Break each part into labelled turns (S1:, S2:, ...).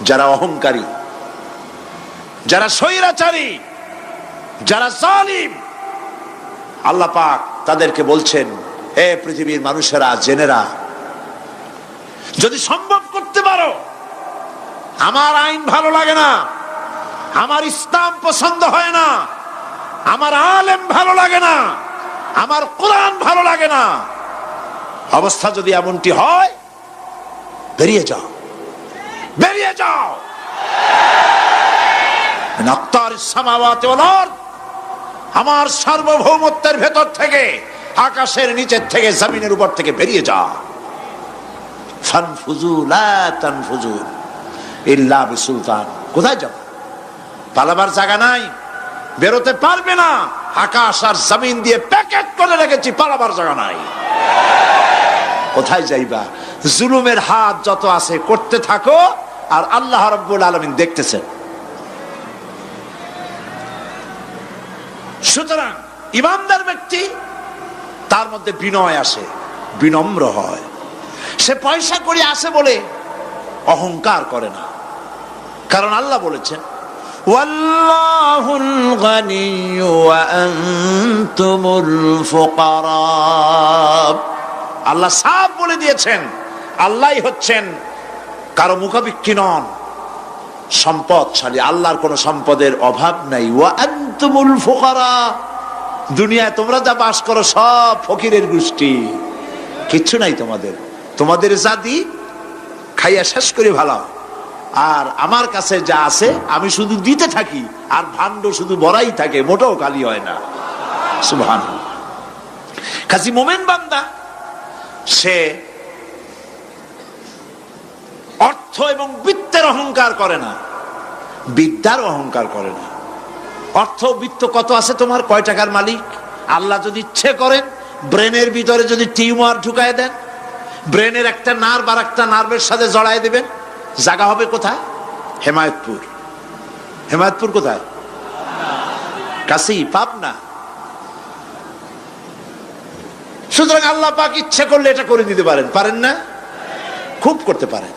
S1: যারা অহংকারী, যারা স্বৈরাচারী, যারা জালিম, আল্লাহ পাক তাদেরকে বলছেন, হে পৃথিবীর মানুষেরা, জেনেরা, যদি সম্ভব করতে পারো, আমার আইন ভালো লাগে না, আমার ইসলাম পছন্দ হয় না, আমার আলেম ভালো লাগে না, আমার কোরআন ভালো লাগে না, অবস্থা যদি এমনটি হয়, বেরিয়ে যাও, বেরিয়ে যাও। আমার সার্বভৌমত্বের ভেতর থেকে, আকাশের নিচের থেকে, জমিনের উপর থেকে বেরিয়ে যাও। ফানফুজু লা তানফুজু ইল্লা বিসুলতান। কোথায় যাও? পালাবার জায়গা নাই, বেরোতে পারবে না। আকাশ আর জমিন দিয়ে প্যাকেট করে রেখেছি, পালাবার জায়গা নাই। কোথায় যাইবা? জুলুমের হাত যত আছে করতে থাকো, আর আল্লাহ রাব্বুল আলামিন দেখতেছেন। সুতরাং ইমানদার ব্যক্তি, তার মধ্যে বিনয় আসে, বিনম্র হয়। সে পয়সা করে আসে বলে অহংকার করে না, কারণ আল্লাহ বলেছেন, ওয়াল্লাহুল গানিয়্যু ওয়া আনতুমুল ফুকারা। আল্লাহ সাফ বলে দিয়েছেন, আল্লাহই হচ্ছেন, কারো মুখাপেক্ষী নন, সম্পদশালী। আল্লাহর কোন সম্পদের অভাব নাই। ওয়া আনতুমুল ফুকারা, দুনিয়ায় তোমরা যা বাস করো সব ফকিরের গোষ্ঠী, কিচ্ছু নাই তোমাদের। তোমাদের জাতি খাইয়া শেষ করে ভালো, আর আমার কাছে যা আছে আমি শুধু দিতে থাকি, আর ভাণ্ড শুধু ভরাই থাকে, মোটেও খালি হয় না। সুবহানাল্লাহ। কাজী মোমেন বান্দা, সে অর্থ এবং বিত্তের অহংকার করে না, বিদ্যার অহংকার করে না। অর্থ বিত্ত কত আছে তোমার, কয় টাকার মালিক? আল্লাহ যদি ইচ্ছে করেন, ব্রেনের ভিতরে যদি টিউমার ঢুকায় দেন, ব্রেনের একটা নার্ভ আর একটা নার্ভের সাথে জড়ায় দিবেন, জায়গা হবে কোথায়? হেমায়তপুর। হেমায়তপুর কোথায়? কাছেই, পাবনা। সুতরাং আল্লাহ পাক ইচ্ছে করলে এটা করে দিতে পারেন, পারেন না? খুব করতে পারেন।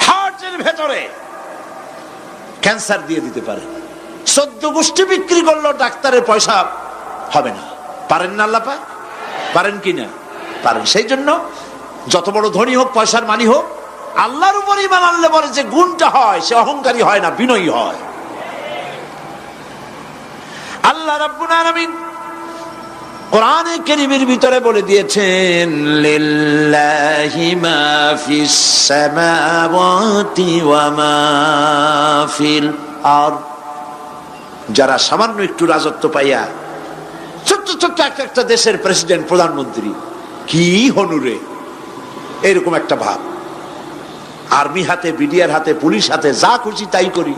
S1: হার্টের ভেতরে ক্যান্সার দিয়ে দিতে পারেন। 14 গোষ্ঠী বিক্রি করলো, ডাক্তারের পয়সা হবে না, পারেন না আল্লাহ পাক? পারেন কি না? পারেন। সেই জন্য যত বড় ধনী হোক, পয়সার মালিক হোক, আল্লাহর উপর ঈমান আনলে পরে যে গুণটা হয়, সে অহংকারী হয় না, বিনয়ী হয়। আল্লাহ রাব্বুল আলামিন কোরআনে কারীমের ভিতরে বলে দিয়েছেন, লিল্লাহি মা ফিস সামাওয়াতি ওয়া মা ফিল আরদ। যারা সামান্য একটু রাজত্ব পাইয়া, ছোট্ট ছোট্ট একটা দেশের প্রেসিডেন্ট, প্রধানমন্ত্রী, কি হনুরে, এরকম একটা ভাব। আর্মি হাতে, বিডিআর হাতে, পুলিশ হাতে, যা খুশি তাই করি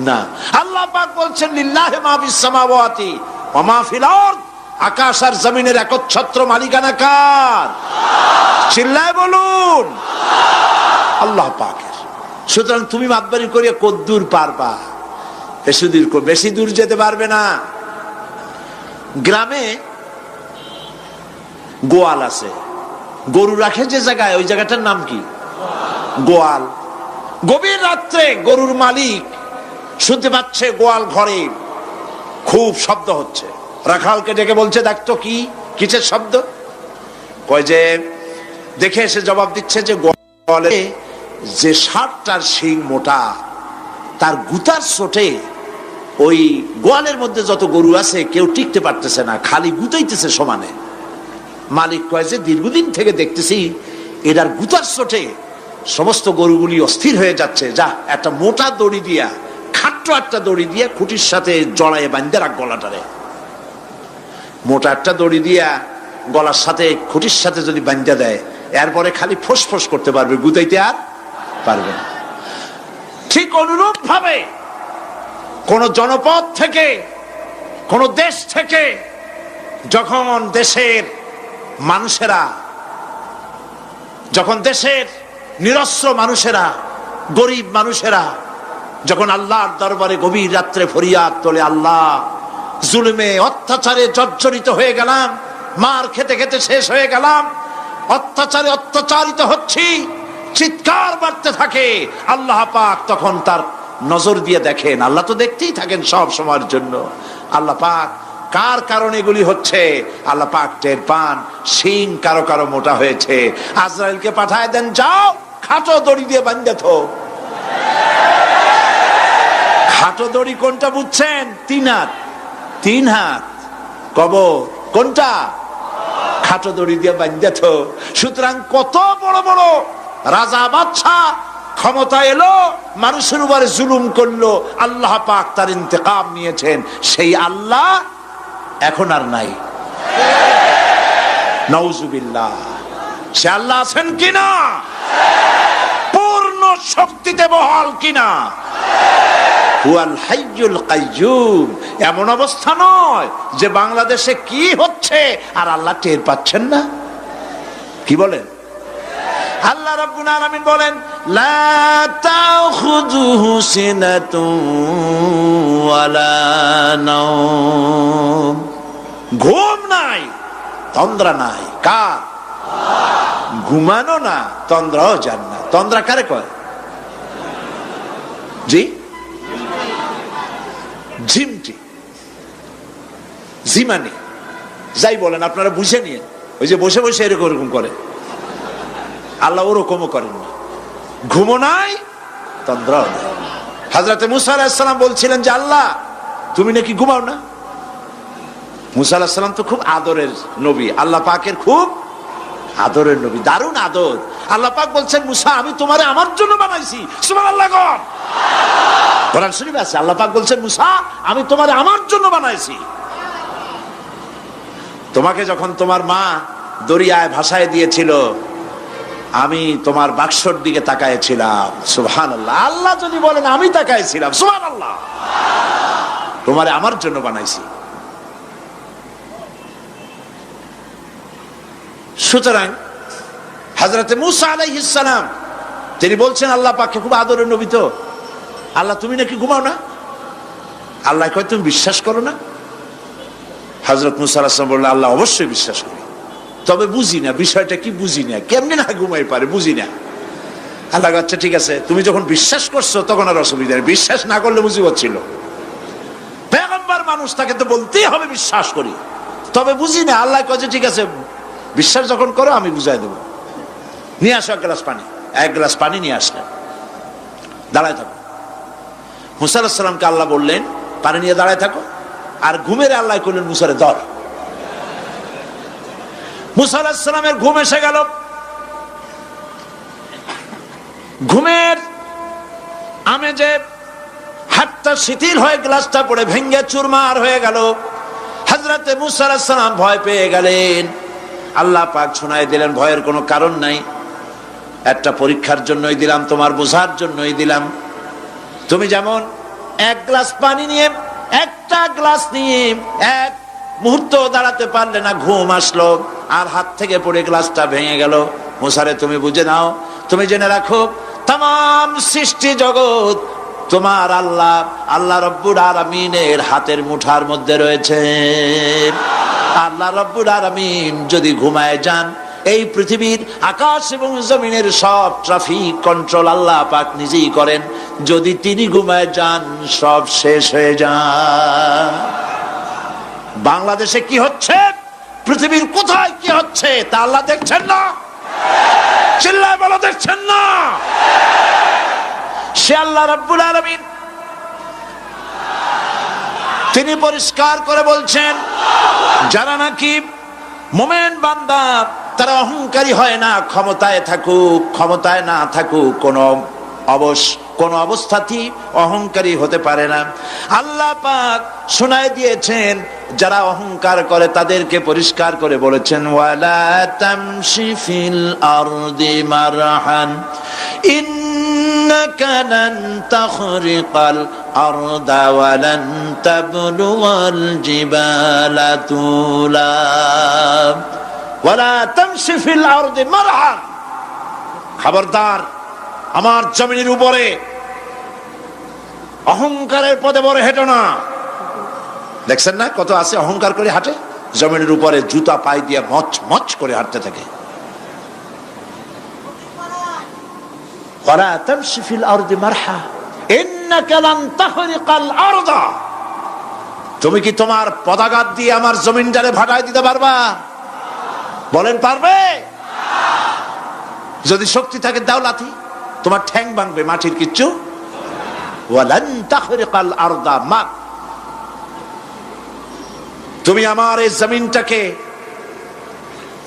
S1: না। আল্লাহ পাক বলছেন, লিল্লাহি মা ফিস সামাওয়াতি ওয়া মা ফিল আরদ। আকাশ আর জমিনের একচ্ছত্র মালিকানা কার? চিল্লায় বলুন, আল্লাহ পাকের। সুতরাং তুমি মাতবারি করিয়া কদ্দূর পারবা? বেশি দূর যেতে পারবে না। গ্রামে গোয়াল আছে, গরু রাখে যে জায়গায়, ওই জায়গাটার নাম কি? গোয়াল। গভীর রাত্রে গরুর মালিক শুনতে পাচ্ছে গোয়াল ঘরে খুব শব্দ হচ্ছে। রাখালকে ডেকে বলছে, দেখতো কি, কিসের শব্দ? কয় যে, দেখে এসে জবাব দিচ্ছে যে, গোয়ালে যে 60টার শিং মোটা, তার গুতার চোটে ওই গোয়ালের মধ্যে যত গরু আছে কেউ টিকতে পারতেছে না, খালি গুতাইতেছে সমানে। মালিক কয় যে, দীর্ঘদিন থেকে দেখতেছি এটার গুতার চোটে সমস্ত গরুগুলি অস্থির হয়ে যাচ্ছে, যা একটা মোটা দড়ি দিয়া, খাট্ট একটা দড়ি দিয়া খুঁটির সাথে জড়াইয়ে বাঁধতে রাখ গলাটারে। মোটা একটা দড়ি দিয়া গলার সাথে, খুঁটির সাথে যদি বাঁধতে দেয়, এরপরে খালি ফোঁস করতে পারবে, গুতাইতে আর পারবে না। ঠিক অনুরূপ ভাবে কোন জনপদ থেকে, কোন দেশ থেকে যখন দেশের মানুষেরা, যখন দেশের নিরস্ত্র মানুষেরা, গরিব মানুষেরা যখন আল্লাহর দরবারে গভীর রাত্রে ফরিয়াদ তোলে, আল্লাহ, জুলুমে অত্যাচারে জর্জরিত হয়ে গেলাম, মার খেতে খেতে শেষ হয়ে গেলাম, অত্যাচারে অত্যাচারিত হচ্ছি, চিৎকার বাড়তে থাকে, আল্লাহ পাক তখন তার নজর দিয়ে দেখেন। আল্লাহ তো দেখতেই থাকেন সব সময়ের জন্য। আল্লাহ পাক কার কারণে এগুলি হচ্ছে আল্লাহ পাক টের পান। শিং কারো কারো মোটা হয়েছে, আজরাইলকে পাঠায় দেন, যাও খাটো দড়ি দিয়ে বাঁধে থো। খাটো দড়ি কোনটা বুঝছেন? 3 হাত, 3 হাত কবর কোনটা? খাটো দড়ি দিয়ে বাঁধে থো। সুতরাং কত বড় বড় রাজা বাদশা ক্ষমতা এলো, মানুষের উপরে জুলুম করলো, আল্লাহ পাক তার ইন্তেকাম নিয়েছেন। সেই আল্লাহ এখন আর নাই, নাউজুবিল্লাহ। সে আল্লাহ আছেন কিনা? পূর্ণ শক্তিতে বহাল কিনা? হুয়াল হাইয়ুল কাইয়্যুম। এমন অবস্থা নয় যে বাংলাদেশে কি হচ্ছে আর আল্লাহ টের পাচ্ছেন না। কি বলেন? আল্লাহ রাব্বুল আলামিন বলেন, লা তাখুযুহু সিনাতুন ওয়ালা নাওম। ঘুম নাই, তন্দ্রা নাই। কার? ঘুমানো না, তন্দ্রাও যান না। তন্দ্রা কারে কয়? জি, ঝিমটি, ঝিমানি, যাই বলেন আপনারা বুঝে নিন। ওই যে বসে বসে এরকম করে, আল্লাহ ওরকমও করেন না। ঘুমো নাই, তন্দ্রাও নাই। হযরত মুসা আলাইহিস সালাম বলছিলেন যে আল্লাহ তুমি নাকি ঘুমাও না। মুসা আলাইহিস সালাম তো খুব আদরের নবী, আল্লাহ পাকের খুব আদরের নবী, দারুণ আদর। আল্লাহ পাক বলছেন, মুসা আমি তোমারে আমার জন্য বানাইছি। সুবহানাল্লাহ। কোরআন শরীফে আছে, আল্লাহ পাক বলছেন, মুসা আমি তোমারে আমার জন্য বানাইছি। তোমাকে যখন তোমার মা দরিয়ায় ভাসায় দিয়েছিল, আমি তোমার বাক্সর দিকে তাকাইছিলাম। সুবহানাল্লাহ। আল্লাহ যদি বলেন আমি তাকাইছিলাম, সুবহানাল্লাহ। তোমারে আমার জন্য বানাইছি। সুতরাং হযরত মুসা আলাইহিস সালাম তিনি বলছেন আল্লাহ পাককে খুব আদরের নবী, তো আল্লাহ তুমি নাকি ঘুমাও না। আল্লাহ কয় তুমি বিশ্বাস করো না। হযরত মুসা আলাইহিস সালাম বললেন, আল্লাহ অবশ্যই বিশ্বাস করি, তবে বুঝি না বিষয়টা কি, বুঝি না কেমনে না ঘুমাই পারে, বুঝি না। আল্লাহ আচ্ছা ঠিক আছে, তুমি যখন বিশ্বাস করছো তখন আর অসুবিধা নেই, বিশ্বাস না করলে মুসিবত ছিল। পয়গম্বর মানুষ, তাকে তো বলতেই হবে বিশ্বাস করি, তবে বুঝি না। আল্লাহ কয় ঠিক আছে, বিশ্বাস যখন করো আমি বুঝাই দেবো। নিয়ে আসো এক গ্লাস পানি। এক গ্লাস পানি নিয়ে আসলেন, দাঁড়ায় থাকো। মুসা আলাইহিস সালামকে আল্লাহ বললেন পানি নিয়ে দাঁড়ায় থাকো, আর ঘুমের আল্লাহ করলেন মুসারে ধর। মুসা আলাইহিস সালামের ঘুম এসে গেল। ঘুমের আমেজে হাতটা শিথিল হয়ে গ্লাসটা পড়ে ভেঙ্গে চুরমার হয়ে গেল। হযরতে মুসা আলাইহিস সালাম ভয় পেয়ে গেলেন। আল্লাহ পাক শোনায় দিলেন, ভয়ের কোনো কারণ নাই, একটা পরীক্ষার জন্যই দিলাম, তোমার বোঝার জন্যই দিলাম। তুমি যেমন এক গ্লাস পানি নিয়ে, একটা গ্লাস নিয়ে এক মুহূর্ত দাঁড়াতে পারলে না, ঘুম আসলো আর হাত থেকে পড়ে গ্লাসটা ভেঙে গেল। মুসারে তুমি বুঝে নাও, তুমি জেনে রাখো, তাম সৃষ্টি জগৎ তোমার আল্লাহ, আল্লাহ রব্বুল আলামিনের হাতের মুঠার মধ্যে রয়েছে। আল্লাহ রব্বুল আলামিন যদি ঘুমায় যান, এই পৃথিবীর আকাশ এবং জমিনের সব ট্রাফিক কন্ট্রোল আল্লাহ পাক নিজেই করেন। যদি তিনি ঘুমায় যান, সব শেষ হয়ে যান। বাংলাদেশে কি হচ্ছে, পৃথিবীর কোথায় কি হচ্ছে তা আল্লাহ দেখছেন না? চিল্লায় বলো, দেখছেন না? সে আল্লাহ রাব্বুল আলামিন তিনি পরিষ্কার করে বলছেন, যারা নাকি মুমিন বান্দা তারা অহংকারী হয় না, ক্ষমতায় থাকুক ক্ষমতায় না থাকুক, কোন অবস্থাতেই অহংকারী হতে পারে না। আল্লাহ পাক শোনায় দিয়েছেন, যারা অহংকার করে তাদেরকে পরিষ্কার করে বলেছেন, ওয়ালা তামশি ফিল আরদি মারহান ইন্নাকা লান তাখরিকাল আরদা ওয়া লান তাবলুগাল জিবালা তুলা ওয়ালা তামশি ফিল আরদি মারহান। খবরদার, আমার জমিনের উপরে অহংকারের পদে বড় হেঁটো না। দেখছেন না কত আছে অহংকার করে হাঁটে, জমিনের উপরে জুতা পায়ে দিয়ে মচ মচ করে হাঁটতে থাকে। ওয়ালা তামশি ফিল আরদি মারহা ইন্নাকা লান তাখরিকাল আরদা। তুমি কি তোমার পদাঘাত দিয়ে আমার জমিনটারে ভাটায় দিতে পারবা? বলেন পারবে? যদি শক্তি থাকে দাও লাথি, তোমার ঠ্যাং ভাঙবে, মাটির কিচ্ছু। ওয়ালান তাখরিকাল আরদা মা, তুমি আমার এই জমিনটাকে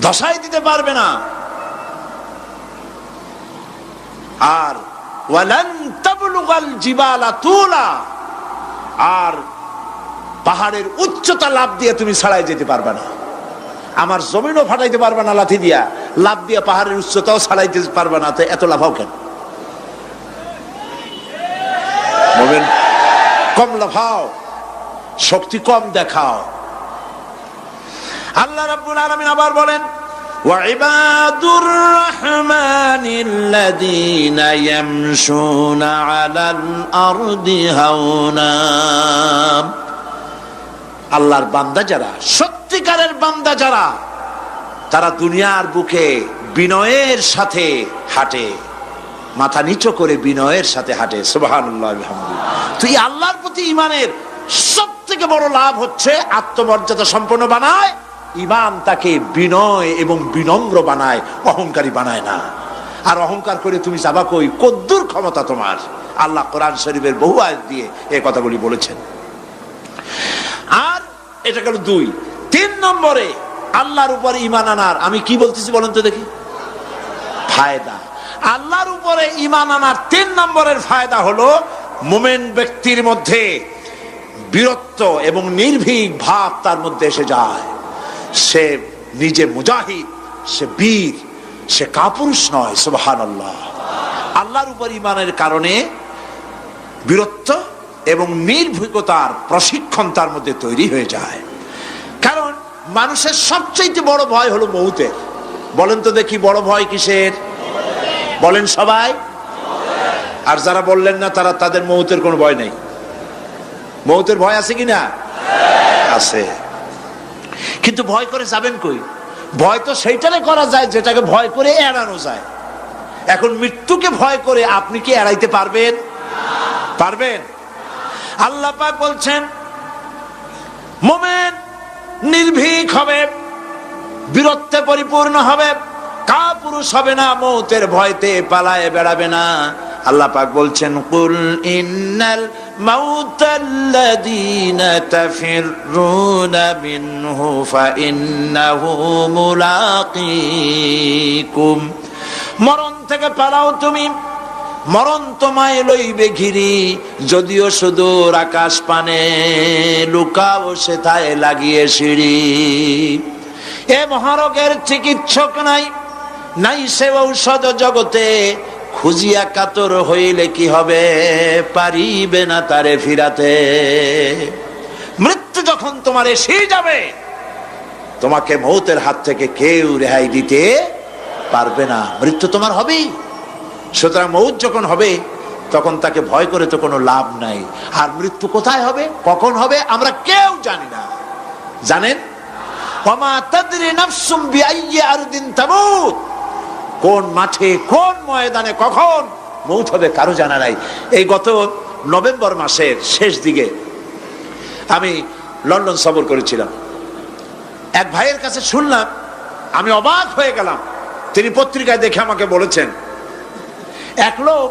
S1: ধসাই দিতে পারবে না। আর ওয়ালান তাবলুগাল জিবালা তুলা, আর পাহাড়ের উচ্চতা লাফ দিয়ে তুমি ছাড়াই যেতে পারবে না। আমার জমিনও ফাটাইতে পারবে না লাথি দিয়া, লাফ দিয়ে পাহাড়ের উচ্চতাও ছাড়াইতে পারবে না। তো এত লাফাও কেন? বলেন কম লাফাও, শক্তি কম দেখাও। আল্লাহ রাব্বুল আলামিন আবার বলেন ওয়াইবাদুর রাহমানিল্লাযীনা ইয়ামশুনা আলাল আরদি হাওনা। আল্লাহর বান্দা যারা, সত্যিকারের বান্দা যারা, তারা দুনিয়ার বুকে বিনয়ের সাথে হাঁটে, মাথা নিচু করে বিনয়ের সাথে হাঁটে। সুবহানাল্লাহ আলহামদুলিল্লাহ। তো এই আল্লাহর প্রতি ঈমানের সব থেকে বড় লাভ হচ্ছে আত্মমর্যাদা সম্পন্ন বানায়। ঈমান তাকে বিনয় এবং বিনম্র বানায়, অহংকারী বানায় না। আর অহংকার করে তুমি যাবা কই? কদ্দুর ক্ষমতা তোমার? আল্লাহ কোরআন শরীফের বহু আয়াত দিয়ে এই কথাগুলি বলেছেন। আর এটা গেল 2। 3 নম্বরে আল্লাহর উপর ঈমান আনার, আমি কি বলতেছি বলেন তো দেখি, ফায়দা। আল্লাহর উপরে ঈমান আনার 3 নম্বরের ফায়দা হলো মুমিন ব্যক্তির মধ্যে বীরত্ব এবং নির্ভীক ভাব তার মধ্যে এসে যায়। সে নিজে মুজাহিদ, সে বীর, সে কাপুরুষ নয়। সুবহানাল্লাহ। আল্লাহর উপর ঈমানের কারণে বীরত্ব এবং নির্ভীকতার প্রশিক্ষণ তার মধ্যে তৈরি হয়ে যায়। কারণ মানুষের সবচেয়ে বড় ভয় হলো মৌতের। বলেন তো দেখি বড় ভয় কিসের? বলেন সবাই। আর যারা বললেন না তারা, তাদের মৌতের কোনো ভয় নেই। মৌতের ভয় আছে কিনা? আছে। কিন্তু ভয় করে যাবেন কই? ভয় তো সেইটারে করা যায় যেটাকে ভয় করে এড়ানো যায়। এখন মৃত্যুকে ভয় করে আপনি কি এড়াইতে পারবেন? পারবেন? আল্লাহ পাক বলছেন মুমিন নির্ভীক হবে, বীরত্বে পরিপূর্ণ হবে, কাপুরুষ হবে না, মৌতের ভয়তে পালায়ে বেড়াবে না। আল্লাহ পাক বলছেন কুল ইন্নাল মাউতাল্লাযীনা তাফিরুনা মিনহু ফাইন্নাহু মুলাকীকুম। মরণ থেকে পালাও তুমি, মরণ তোমায় লইবে ঘিরি, যদিও সুদূর আকাশ পানে, লুকাও সেথায় লাগিয়ে সিঁড়ি। এ মহারোগের চিকিৎসক নাই, নাই সে ঔষধ জগতে, খুঁজিয়া কাতর হইলে কি হবে, পারিবে না তারে ফিরাতে। মৃত্যু যখন তোমার এসে যাবে, তোমাকে মৌতের হাত থেকে কেউ রেহাই দিতে পারবে না। মৃত্যু তোমার হবেই। সুতরাং মৌত যখন হবে তখন তাকে ভয় করে তো কোনো লাভ নাই। আর মৃত্যু কোথায় হবে, কখন হবে, আমরা কেউ জানি না। জানেন? ওমা তাদরি নাফসুম বিআইয়ি আরদিন তামুত। কোন মাঠে, কোন ময়দানে কখন মৌত হবে কারো জানা নাই। এই গত নভেম্বর মাসের শেষ দিকে আমি লন্ডন সফর করেছিলাম। এক ভাইয়ের কাছে শুনলাম, আমি অবাক হয়ে গেলাম। তিনি পত্রিকায় দেখে আমাকে বলেছেন এক লোক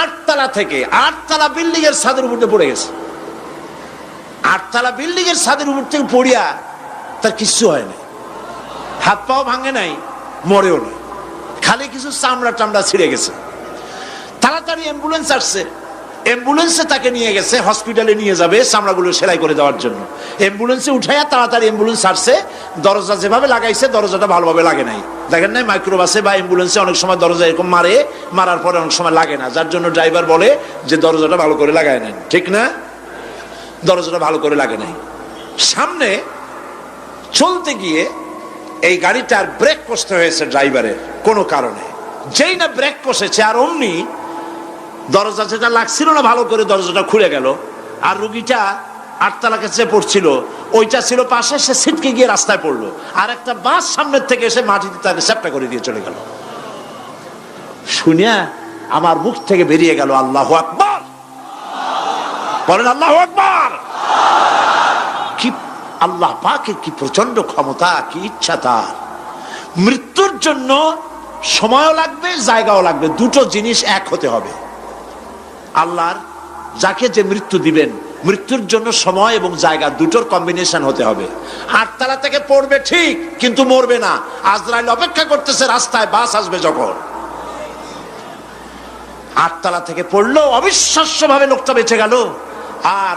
S1: 8 তলা থেকে 8 তলা বিল্ডিং এর ছাদের উপর পড়ে গেছে। 8 তলা বিল্ডিং এর ছাদের উপর থেকে পড়িয়া তার কিচ্ছু হয় না, হাত পাও ভাঙে নাই, মরেও না, খালি কিছু চামড়া টামড়া ছিঁড়ে গেছে। তাড়াতাড়ি অ্যাম্বুলেন্স আসছে, অ্যাম্বুলেন্সে তাকে নিয়ে গেছে, হসপিটালে নিয়ে যাবে চামড়াগুলো সেলাই করে দেওয়ার জন্য। অ্যাম্বুলেন্সে উঠাইয়া তাড়াতাড়ি অ্যাম্বুলেন্স আসছে। দরজা যেভাবে লাগাইছে দরজাটা ভালোভাবে লাগে নাই। দেখেন নাই মাইক্রোবাসে বা অ্যাম্বুলেন্সে অনেক সময় দরজা এরকম মারে, মারার পরে অনেক সময় লাগে না, যার জন্য ড্রাইভার বলে যে দরজাটা ভালো করে লাগায় নেন, ঠিক না? দরজাটা ভালো করে লাগে নাই। সামনে চলতে গিয়ে এই গাড়িটার ব্রেক কষতে হয়েছে ড্রাইভারের কোনো কারণে। যেই না ব্রেক কষেছে আর অমনি দরজা যেটা লাগছিল না ভালো করে, দরজাটা খুলে গেল। আর রুগীটা 8 তলা কাছে পড়ছিল, ওইটা ছিল পাশে, সে ছিটকে গিয়ে রাস্তায় পড়লো। আর একটা বাস সামনের থেকে এসে মাটিতে তাকে চ্যাপ্টা করে দিয়ে চলে গেল। শুনিয়া আমার মুখ থেকে বেরিয়ে গেল আল্লাহু আকবার। বলেন আল্লাহু আকবার। কি আল্লাহ পাকের কি প্রচন্ড ক্ষমতা, কি ইচ্ছা তার। মৃত্যুর জন্য সময়ও লাগবে, জায়গাও লাগবে, দুটো জিনিস এক হতে হবে। আল্লাহর যাকে যে মৃত্যু দিবেন, মৃত্যুর জন্য সময় এবং জায়গা দুটোর কম্বিনেশন হতে হবে। আটতলা থেকে পড়বে ঠিক, কিন্তু মরবে না। আজরাইল অপেক্ষা করতেছে রাস্তায়, বাস আসবে যখন। আটতলা থেকে পড়লো, অবিশ্বাস্য ভাবে লোকটা বেঁচে গেল। আর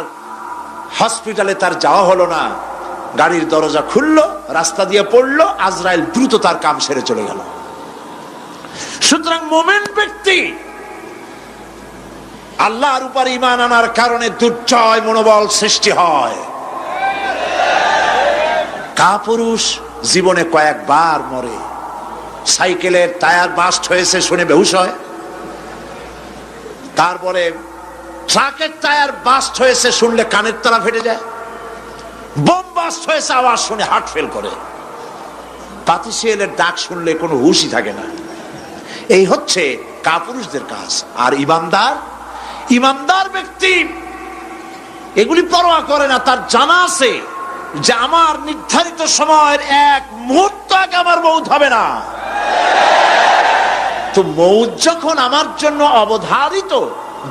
S1: হসপিটালে তার যাওয়া হলো না, গাড়ির দরজা খুললো, রাস্তা দিয়ে পড়লো, আজরাইল দ্রুত তার কাম সেরে চলে গেল। সুতরাং মোমেন ব্যক্তি আল্লাহর উপর ঈমান আনার কারণে দুর্জয় মনোবল সৃষ্টি হয়। কাপুরুষ জীবনে কয়েকবার মরে। সাইকেলের টায়ার বাস্ট হয়েছে শুনে বেহুশ হয়, তারপরে ট্রাকের টায়ার বাস্ট হয়েছে শুনলে কানের তলা ফেটে যায়, বোম বাস্ট হয়েছে আওয়াজ শুনে হার্ট ফেল করে, পাতিশিয়ালের ডাক শুনলে কোনো হুশই থাকে না। এই হচ্ছে কাপুরুষদের কাজ। আর ইমানদার ব্যক্তি এগুলি পরোয়া করে না। তার জানা আছে যে আমার নির্ধারিত সময়ের এক মুহূর্ত আগে আমার মৌত হবে না। তো মৌত যখন আমার জন্য অবধারিত,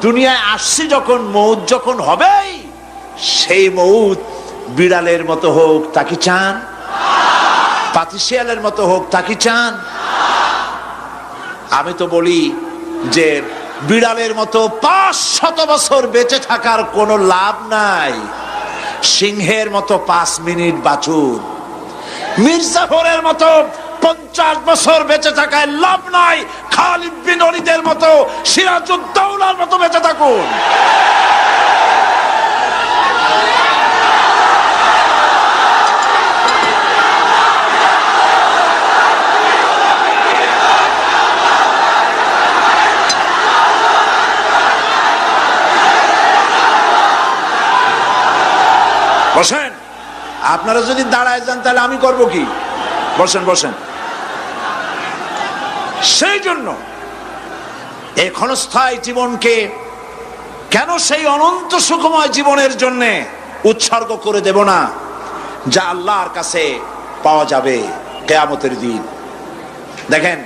S1: দুনিয়ায় আসছি যখন, মৌত যখন হবেই, সেই মৌত বিড়ালের মতো হোক তা কি চান? পাতিশিয়ালের মতো হোক তা কি চান? আমি তো বলি যে বিড়ালের মতো 500 বছর বেঁচে থাকার কোনো লাভ নাই, সিংহের মতো 5 মিনিট বাঁচুন। মির্জাফরের মতো 50 বছর বেঁচে থাকায় লাভ নাই, খালিদ বিন ওলীদের মতো, সিরাজউদ্দৌলার মতো বেঁচে থাকুন। বসেন, আপনারা যদি দাঁড়ায় যান তাহলে আমি করব কি? বসেন বসেন। সেই জন্য এই ক্ষণস্থায়ী জীবনকে কেন সেই অনন্ত সুখময় জীবনের জন্য উৎসর্গ করে দেব না, যা আল্লাহর কাছে পাওয়া যাবে কিয়ামতের দিন। দেখেন,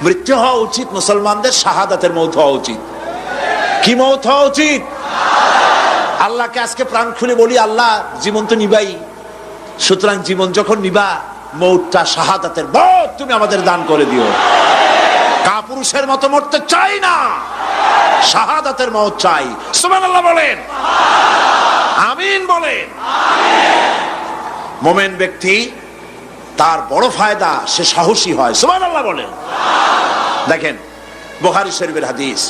S1: মৃত্যু হওয়া উচিত মুসলমানদের, শাহাদাতের মৌত হওয়া উচিত। কি মৌত হওয়া উচিত? আল্লাহকে আজকে প্রাণ খুলে বলি, আল্লাহ জীবন তো নিবাই, সুতরাং জীবন যখন নিবা, মৌতটা শাহাদাতের মৌত তুমি আমাদের দান করে দিও। কাপুরুষের মতো মরতে চাই না, শাহাদাতের মৌত চাই। সুবহানাল্লাহ বলেন, আমিন বলেন। মোমেন ব্যক্তি তার বড় ফায়দা, সে সাহসী হয়। সুবহানাল্লাহ বলেন। দেখেন, বুখারী শরীফের হাদিস,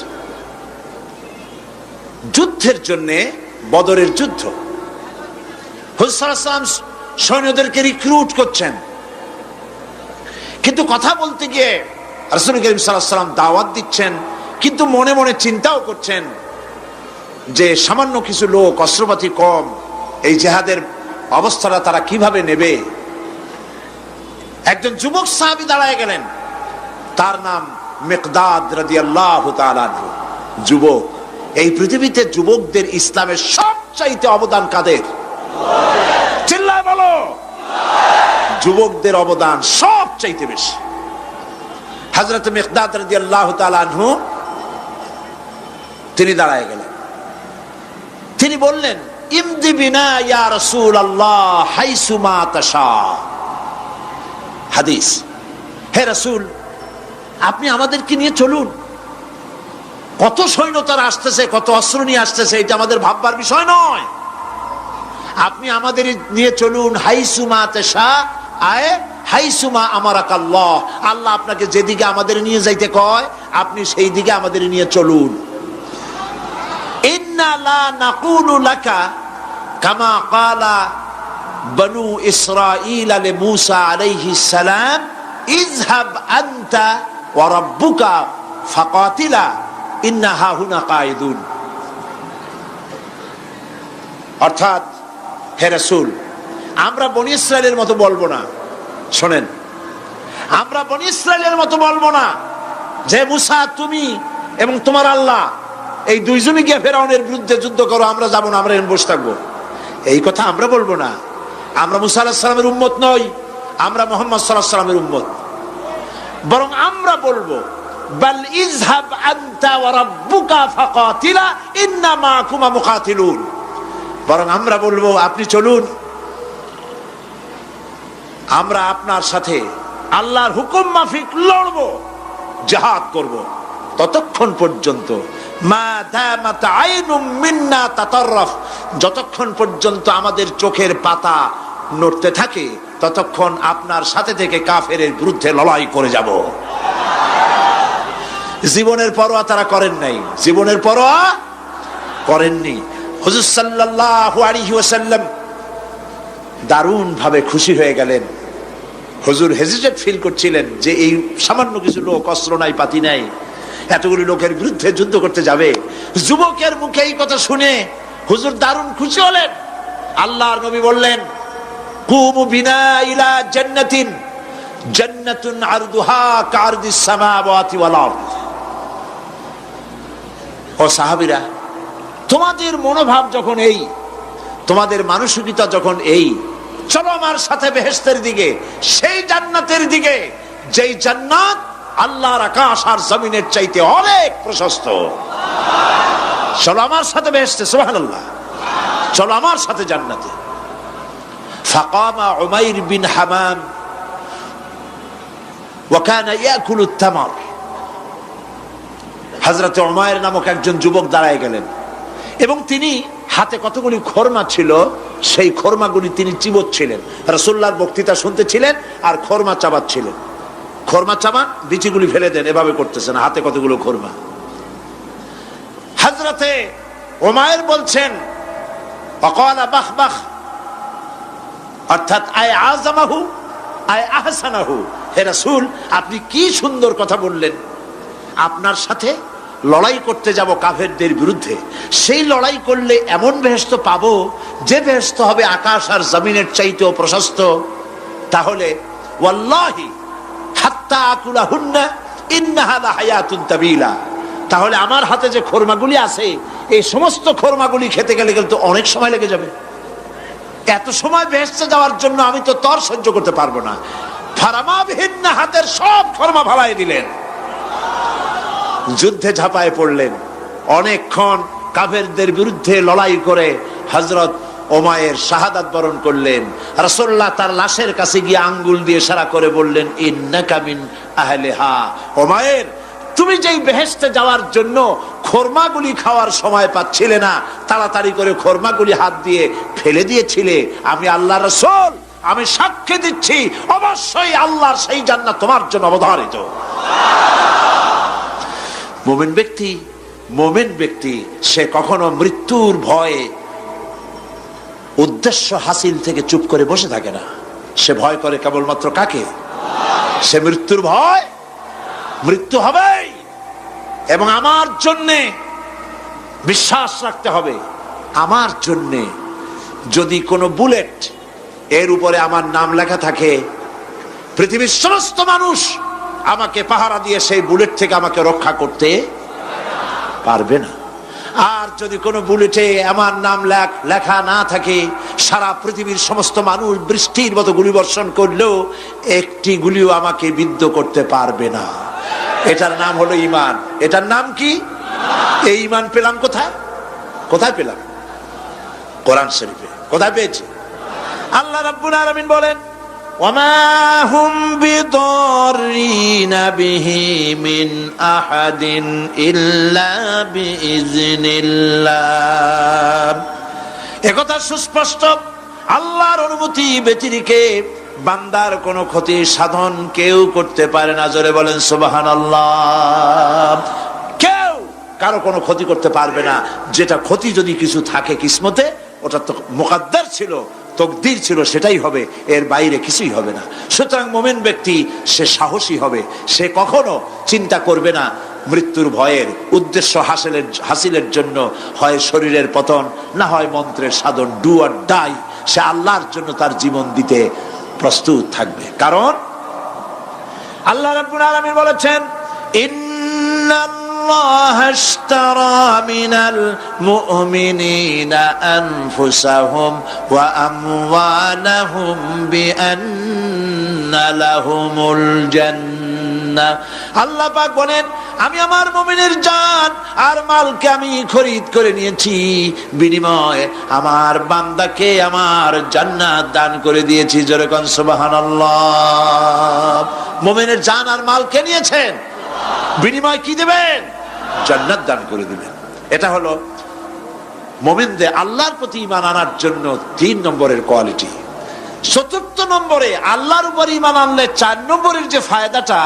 S1: যুদ্ধের জন্য, বদরের যুদ্ধ, হুজুর সাল্লাল্লাহু আলাইহি ওয়াসাল্লাম সৈন্যদেরকে রিক্রুট করছেন, কিন্তু কথা বলতে গিয়ে রাসূল করিম সাল্লাল্লাহু আলাইহি ওয়াসাল্লাম দাওয়াত দিচ্ছেন, কিন্তু মনে মনে চিন্তাও করছেন যে সামান্য কিছু লোক, অস্ত্রপাতি কম, এই জিহাদের অবস্থাটা তারা কিভাবে নেবে। একজন যুবক সাহাবী দাঁড়ায় গেলেন, তার নাম মিকদাদ রাদিয়াল্লাহু তাআলা আনহু। যুবক, এই পৃথিবীতে যুবকদের ইসলামের সবচাইতে অবদান কাদের? চিল্লায় বলো। যুবকদের অবদান সবচাইতে বেশি। হযরত মিকদাদ রাদিয়াল্লাহু তাআলা আনহু তিনি দাঁড়ায় গেলেন, তিনি বললেন, ইমদি বিনা ইয়া রাসূলুল্লাহ হাইসুমা তাশা। হাদিস, হে রাসূল, আপনি আমাদেরকে নিয়ে চলুন। কত সৈন্য তারা আসতেছে, কত অস্ত্র নিয়ে আসতেছে, এটা আমাদের ভাববার বিষয় নয়। আপনি আমাদের নিয়ে চলুন, হাইসুমা তাশা আয় হাইসুমা আমারাকাল্লাহ। আল্লাহ আপনাকে যেদিকে আমাদের নিয়ে যাইতে কয়, আপনি সেই দিকে আমাদের নিয়ে চলুন। ইন্না লা নাকুলু লাকা কামা ক্বালা বনু ইসরাঈল লি মূসা আলাইহিস সালাম, ইযহাব আনতা ওয়া রাব্বুকা ফাকাতিলা ইন্না হাহুনা কায়িদুন। অর্থাৎ, হে রাসূল, আমরা বনি ইসরাইলের মতো বলবো না। শোনেন, আমরা বনি ইসরাইলের মতো বলবো না যে মুসা তুমি এবং তোমার আল্লাহ এই দুইজনে গিয়ে ফেরাউনের বিরুদ্ধে যুদ্ধ করো, আমরা যাবো না, আমরা এখানে বসে থাকবো। এই কথা আমরা বলবো না। আমরা মুসা আলাইহিস সালামের উম্মত নই, আমরা মুহাম্মদ সাল্লাল্লাহু আলাইহি ওয়াসাল্লামের উম্মত। বরং আমরা বলবো বাল ইযহাব আনতা ওয়া রাব্বুকা ফাকাতিলা ইন্না মাআকুমা মুকাতিলুন। বরং আমরা বলবো আপনি চলুন, আমরা আপনার সাথে আল্লাহর হুকুম মাফিক লড়বো, জিহাদ করব। ততক্ষণ পর্যন্ত মা দামাত আইনুম মিন্না তাতাররাফ, যতক্ষণ পর্যন্ত আমাদের চোখের পাতা নড়তে থাকে ততক্ষণ আপনার সাথে থেকে কাফেরের বিরুদ্ধে লড়াই করে যাব। জীবনের পরোয়া তারা করেন নাই, জীবনের পরোয়া করেননি। হুজুর সাল্লাল্লাহু আলাইহি ওয়াসাল্লাম দারুণ ভাবে খুশি হয়ে গেলেন। হুজুর হেজিটেট ফিল করছিলেন যে এই সামান্য কিছু লোক, অস্ত্র নাই, পাতি নাই, এতগুলি লোকের বিরুদ্ধে যুদ্ধ করতে যাবে। যুবকের মুখে এই কথা শুনে হুজুর দারুণ খুশি হলেন। আল্লাহর নবী বললেন কুমু বিনা ইলা জান্নাতিন জান্নাতুন আরদুহা কারদিস সামাওয়াতি ওয়াল আরদ। ও সাহাবীরা, তোমাদের মনোভাব যখন এই, তোমাদের মানসিকতা যখন এই, চলো আমার সাথে বেহেশতের দিকে, সেই জান্নাতের দিকে যেই জান্নাত আল্লাহর আকাশ আর জমিনের চাইতে অনেক প্রশস্ত। চলো আমার সাথে বেহেশতে, সুবহানাল্লাহ, চলো আমার সাথে জান্নাতে। ফাকামা উমাইর বিন হামাম ওয়া কানা ইয়াকুলু তামার। হযরত উমাইর নামক একজন যুবক দাঁড়ায় গেলেন এবং তিনি হাতে কতগুলি খরমা ছিল, সেই খরমাগুলি তিনি চিবোচ্ছিলেন। রাসূলুল্লাহর বক্তৃতা শুনতেছিলেন আর খরমা চাবাচ্ছিলেন। খরমা চাবান, বিচিগুলি ফেলে দেন, এভাবে করতেছেন, হাতে কতগুলো খরমা। হযরতে উমাইর বলছেন ওয়াকালা বাখ বাখ, অর্থাৎ আয় আযমাহু আয় আহসানাহু, হে রাসূল আপনি কি সুন্দর কথা বললেন। আপনার সাথে লড়াই করতে যাব কাফেরদের বিরুদ্ধে, সেই লড়াই করলে এমন বেহেশত পাবো যে বেহেশত হবে আকাশ আর জমিনের চাইতেও প্রশস্ত। তাহলে ওয়াল্লাহি হাত্তা আকুলাহুন্না ইন্নাহা লাহায়াতুন তাবিলা, তাহলে আমার হাতে যে খরমাগুলি আছে এই সমস্ত খরমাগুলি খেতে গেলে কিন্তু অনেক সময় লেগে যাবে। এত সময় বেহেশতে যাওয়ার জন্য আমি তো তর সহ্য করতে পারবো না। ফারামা বিহিন্না, হাতের সব খরমা ফালাই দিলেন, যুদ্ধে ঝাঁপায় পড়লেন। অনেকক্ষণ কাফেরদের বিরুদ্ধে লড়াই করে হযরত উমাইর শাহাদাত বরণ করলেন। রাসূলুল্লাহ তার লাশের কাছে গিয়ে আঙ্গুল দিয়ে ইশারা করে বললেন ইন্নাকা মিন আহলিহা। উমাইর, তুমি যেই বেহেশতে যাওয়ার জন্য খরমাগুলি খাওয়ার সময় পাচ্ছিলে না, তাড়াতাড়ি করে খরমাগুলি হাত দিয়ে ফেলে দিয়েছিলে, আমি আল্লাহর রাসূল, আমি সাক্ষ্য দিচ্ছি অবশ্যই আল্লাহর সেই জান্নাত তোমার জন্য অবধারিত। মুমিন ব্যক্তি সে কখনো মৃত্যুর ভয়ে উদ্দেশ্য হাসিল থেকে চুপ করে বসে থাকে না। সে ভয় করে কেবলমাত্র কাকে? সে মৃত্যুর ভয়, মৃত্যু হবেই এবং আমার জন্যে বিশ্বাস রাখতে হবে। আমার জন্যে যদি কোনো বুলেট এর উপরে আমার নাম লেখা থাকে, পৃথিবীর সমস্ত মানুষ আমাকে পাহারা দিয়ে সেই বুলেট থেকে আমাকে রক্ষা করতে পারবে না। আর যদি কোনো বুলেটে আমার নাম লেখা না থাকে, সারা পৃথিবীর সমস্ত মানুষ বৃষ্টির মতো গুলি বর্ষণ করলেও একটি গুলিও আমাকে বিদ্ধ করতে পারবে না। এটার নাম হলো ঈমান। এটার নাম কি? এই ঈমান পেলাম কোথায়? কোথায় পেলাম? কোরআন শরীফে। কোথায় পেয়েছি? আল্লাহ রাব্বুল আলামিন বলেন ওয়ামা হুম বিদরিনা বিহি মিন আহাদিন ইল্লা বিইজনিল্লাহ। একথা সুস্পষ্ট, আল্লাহর অনুমতি ব্যতিরেকে বান্দার কোনো ক্ষতি সাধন কেউ করতে পারে না। জোরে বলেন সুবহানাল্লাহ। কেউ কারো কোনো ক্ষতি করতে পারবে না। যেটা ক্ষতি যদি কিছু থাকে কিসমতে, ওটা তো মুকদ্দার ছিল, তকদির ছিল, সেটাই হবে, এর বাইরে কিছুই হবে না। সুতরাং মুমিন ব্যক্তি সে সাহসী হবে, সে কখনো চিন্তা করবে না মৃত্যুর ভয়ের। উদ্দেশ্য হাসিলের জন্য হয় শরীরের পতন, না হয় মন্ত্রের সাধন, ডু অর ডাই, সে আল্লাহর জন্য তার জীবন দিতে প্রস্তুত থাকবে। কারণ আল্লাহ রাব্বুল আলামিন বলেছেন ইন্নাল্লাহা আশতারা মিনাল মুমিনিনা আনফুসাহুম ওয়া আমওয়ালাহুম বিআন্না লাহুমুল জান্নাহ। আল্লাহ পাক বলেন, আমি আমার মুমিনের জান আর মালকে আমি খরিদ করে নিয়েছি, বিনিময়ে আমার বান্দাকে আমার জান্নাত দান করে দিয়েছি। জোরে কোন সুবহানাল্লাহ। মুমিনের জান আর মালকে নিয়েছেন, বিনিময় কি দেবেন? জান্নাত দান করে দিবেন। এটা হলো মুমিনদের আল্লাহর প্রতি ঈমান আনার জন্য 3 নম্বরের কোয়ালিটি। 4th নম্বরে আল্লাহর উপর ঈমান আনলে 4 নম্বরের যে ফায়দাটা,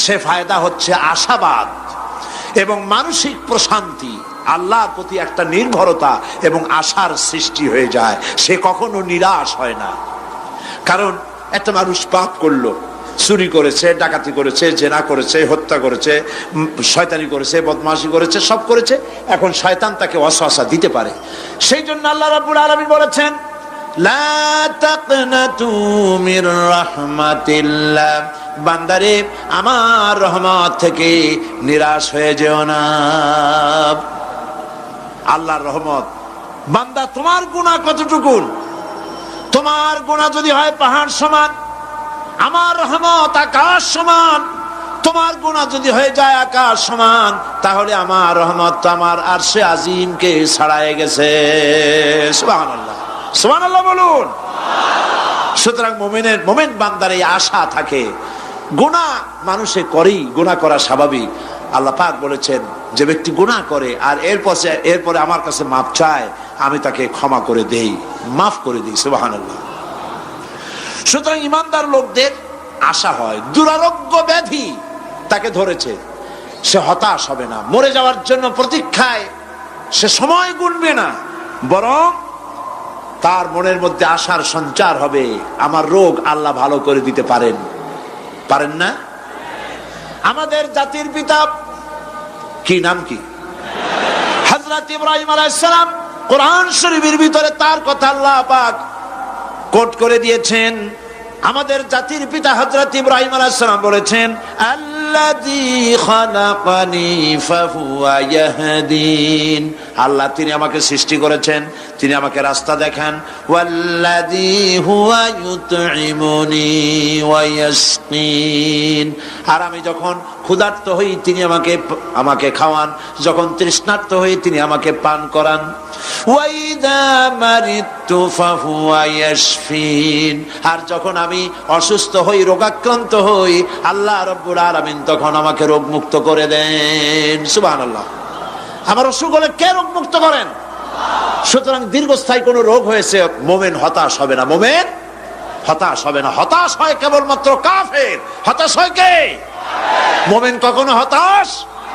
S1: সে ফায়দা হচ্ছে আশাবাদ এবং মানসিক প্রশান্তি। আল্লাহর প্রতি একটা নির্ভরতা এবং আশার সৃষ্টি হয়ে যায়, সে কখনো নিরাশ হয় না। কারণ একটা মানুষ পাপ করলো, চুরি করেছে, ডাকাতি করেছে, জেনা করেছে, হত্যা করেছে, শয়তানি করেছে, বদমাশি করেছে, সব করেছে। এখন শয়তান তাকে ওয়াসওয়াসা দিতে পারে। সেই জন্য আল্লাহ রাব্বুল আলামিন বলেছেন, লা তাকনাতু মির রাহমাতিল্লাহ, বান্দারে আমার রহমত থেকে নিরাশ হয়ে যেও না। আল্লাহর রহমত, বান্দা তোমার গুনাহ কতটুকু? তোমার গুনাহ যদি হয় পাহাড় সমান, আমার রহমত আকাশ সমান। তোমার গুনাহ যদি হয়ে যায় আকাশ সমান, তাহলে আমার রহমত তো আমার আরশে আজিমকে ছাড়ায় গেছে। সুবহানাল্লাহ, সুবহানাল্লাহ বলুন। সুতরাং মুমিন বান্দার এই আশা থাকে। গুনাহ মানুষে করেই, গুনাহ করা স্বাভাবিক। আল্লাহ পাক বলেছেন, যে ব্যক্তি গুনাহ করে আর এরপরে আমার কাছে মাফ চায়, আমি তাকে ক্ষমা করে দেই, মাফ করে দিই। সুবহানাল্লাহ। সুতরাং ইমানদার লোকদের আশা হয়, দুরারোগ্য ব্যাধি তাকে ধরেছে, সে হতাশ হবে না, মরে যাওয়ার জন্য প্রতীক্ষায় সে সময় গুনবে না, বরং তার মনের মধ্যে আশার সঞ্চার হবে, আমার রোগ আল্লাহ ভালো করে দিতে পারেন। পারেন না? আমাদের জাতির পিতা কি নাম কি? হযরত ইব্রাহিম আলাইহিস সালাম। কোরআন শরীফের ভিতরে তার কথা আল্লাহ পাক কোট করে দিয়েছেন। আমাদের জাতির পিতা হযরত ইব্রাহিম আলাইহিস সালাম বলেছেন, আল্লাযী খালাকানি ফাহুয়া ইয়াহদিন। আল্লাহ তিনি আমাকে সৃষ্টি করেছেন, তিনি আমাকে রাস্তা দেখান। ওয়াল্লাযী হুয়া ইউতঈমুনি ওয়া ইয়াসকিন। আর আমি যখন ক্ষুধার্ত হই তিনি আমাকে খাওয়ান, যখন তৃষ্ণার্ত হই তিনি আমাকে পান করান। ওয়াইদা মারিতু ফাহুয়া ইয়াশফিন। আর যখন আমি অসুস্থ হই, রোগাক্রান্ত হই, আল্লাহ রাব্বুল আলামিন তখন আমাকে রোগ মুক্ত করে দেন। সুবহানাল্লাহ। আমার অসুখ হলে কে রোগ মুক্ত করেন? সুতরাং দীর্ঘস্থায়ী কোন রোগ হয়েছে, মুমিন হতাশ হবে না, মুমিন হতাশ হবে না। হতাশ হয় কেবলমাত্র কাফের। হতাশ হয় কে? মুমিন কখনো হতাশ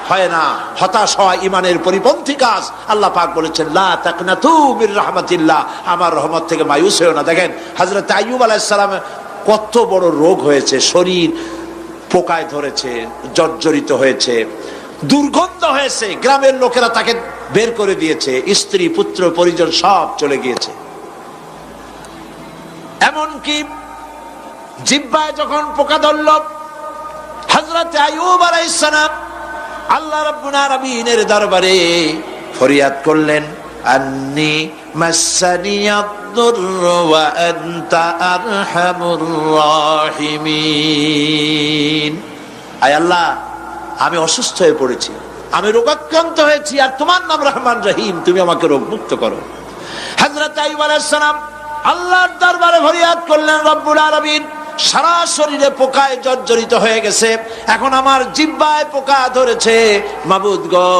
S1: হয় না। হতাশ হওয়া ইমানের পরিপন্থী কাজ। আল্লাহ পাক বলেছেন, লা তাকনাতু মির রাহমাতিল্লাহ, আমার রহমত থেকে মায়ুস হয়ো না। দেখেন হযরত আইয়ুব আলাইহিস সালামের কত বড় রোগ হয়েছে, শরীর পোকায় ধরেছে, জর্জরিত হয়েছে, দুর্গন্ধ হয়েছে, গ্রামের লোকেরা তাকে বের করে দিয়েছে, স্ত্রী পুত্র পরিজন সব চলে গিয়েছে। এমনকি জিহ্বায় যখন পোকা ধরল, হযরত আইয়ুব আলাইহিস সালাম আল্লাহ রাব্বুল আলামিনের দরবারে ফরিয়াদ করলেন, আন্নী মাসসানিয়াদ-দুররু ওয়া আনতা আরহামুর রাহিমিন। আয় আল্লাহ, আমি অসুস্থ হয়ে পড়েছি, আমি রোগাক্রান্ত হয়েছি, আর তোমার নাম রহমান রহিম, তুমি আমাকে রোগ মুক্ত করো। হযরত আইয়ুব আলাইহিস সালাম আল্লাহর দরবারে ফরিয়াদ করলেন, রব্বুল আলামিন সারা শরীরে পোকায় জর্জরিত হয়ে গেছে, এখন আমার জিহ্বায় পোকা ধরেছে, মাবুদ গো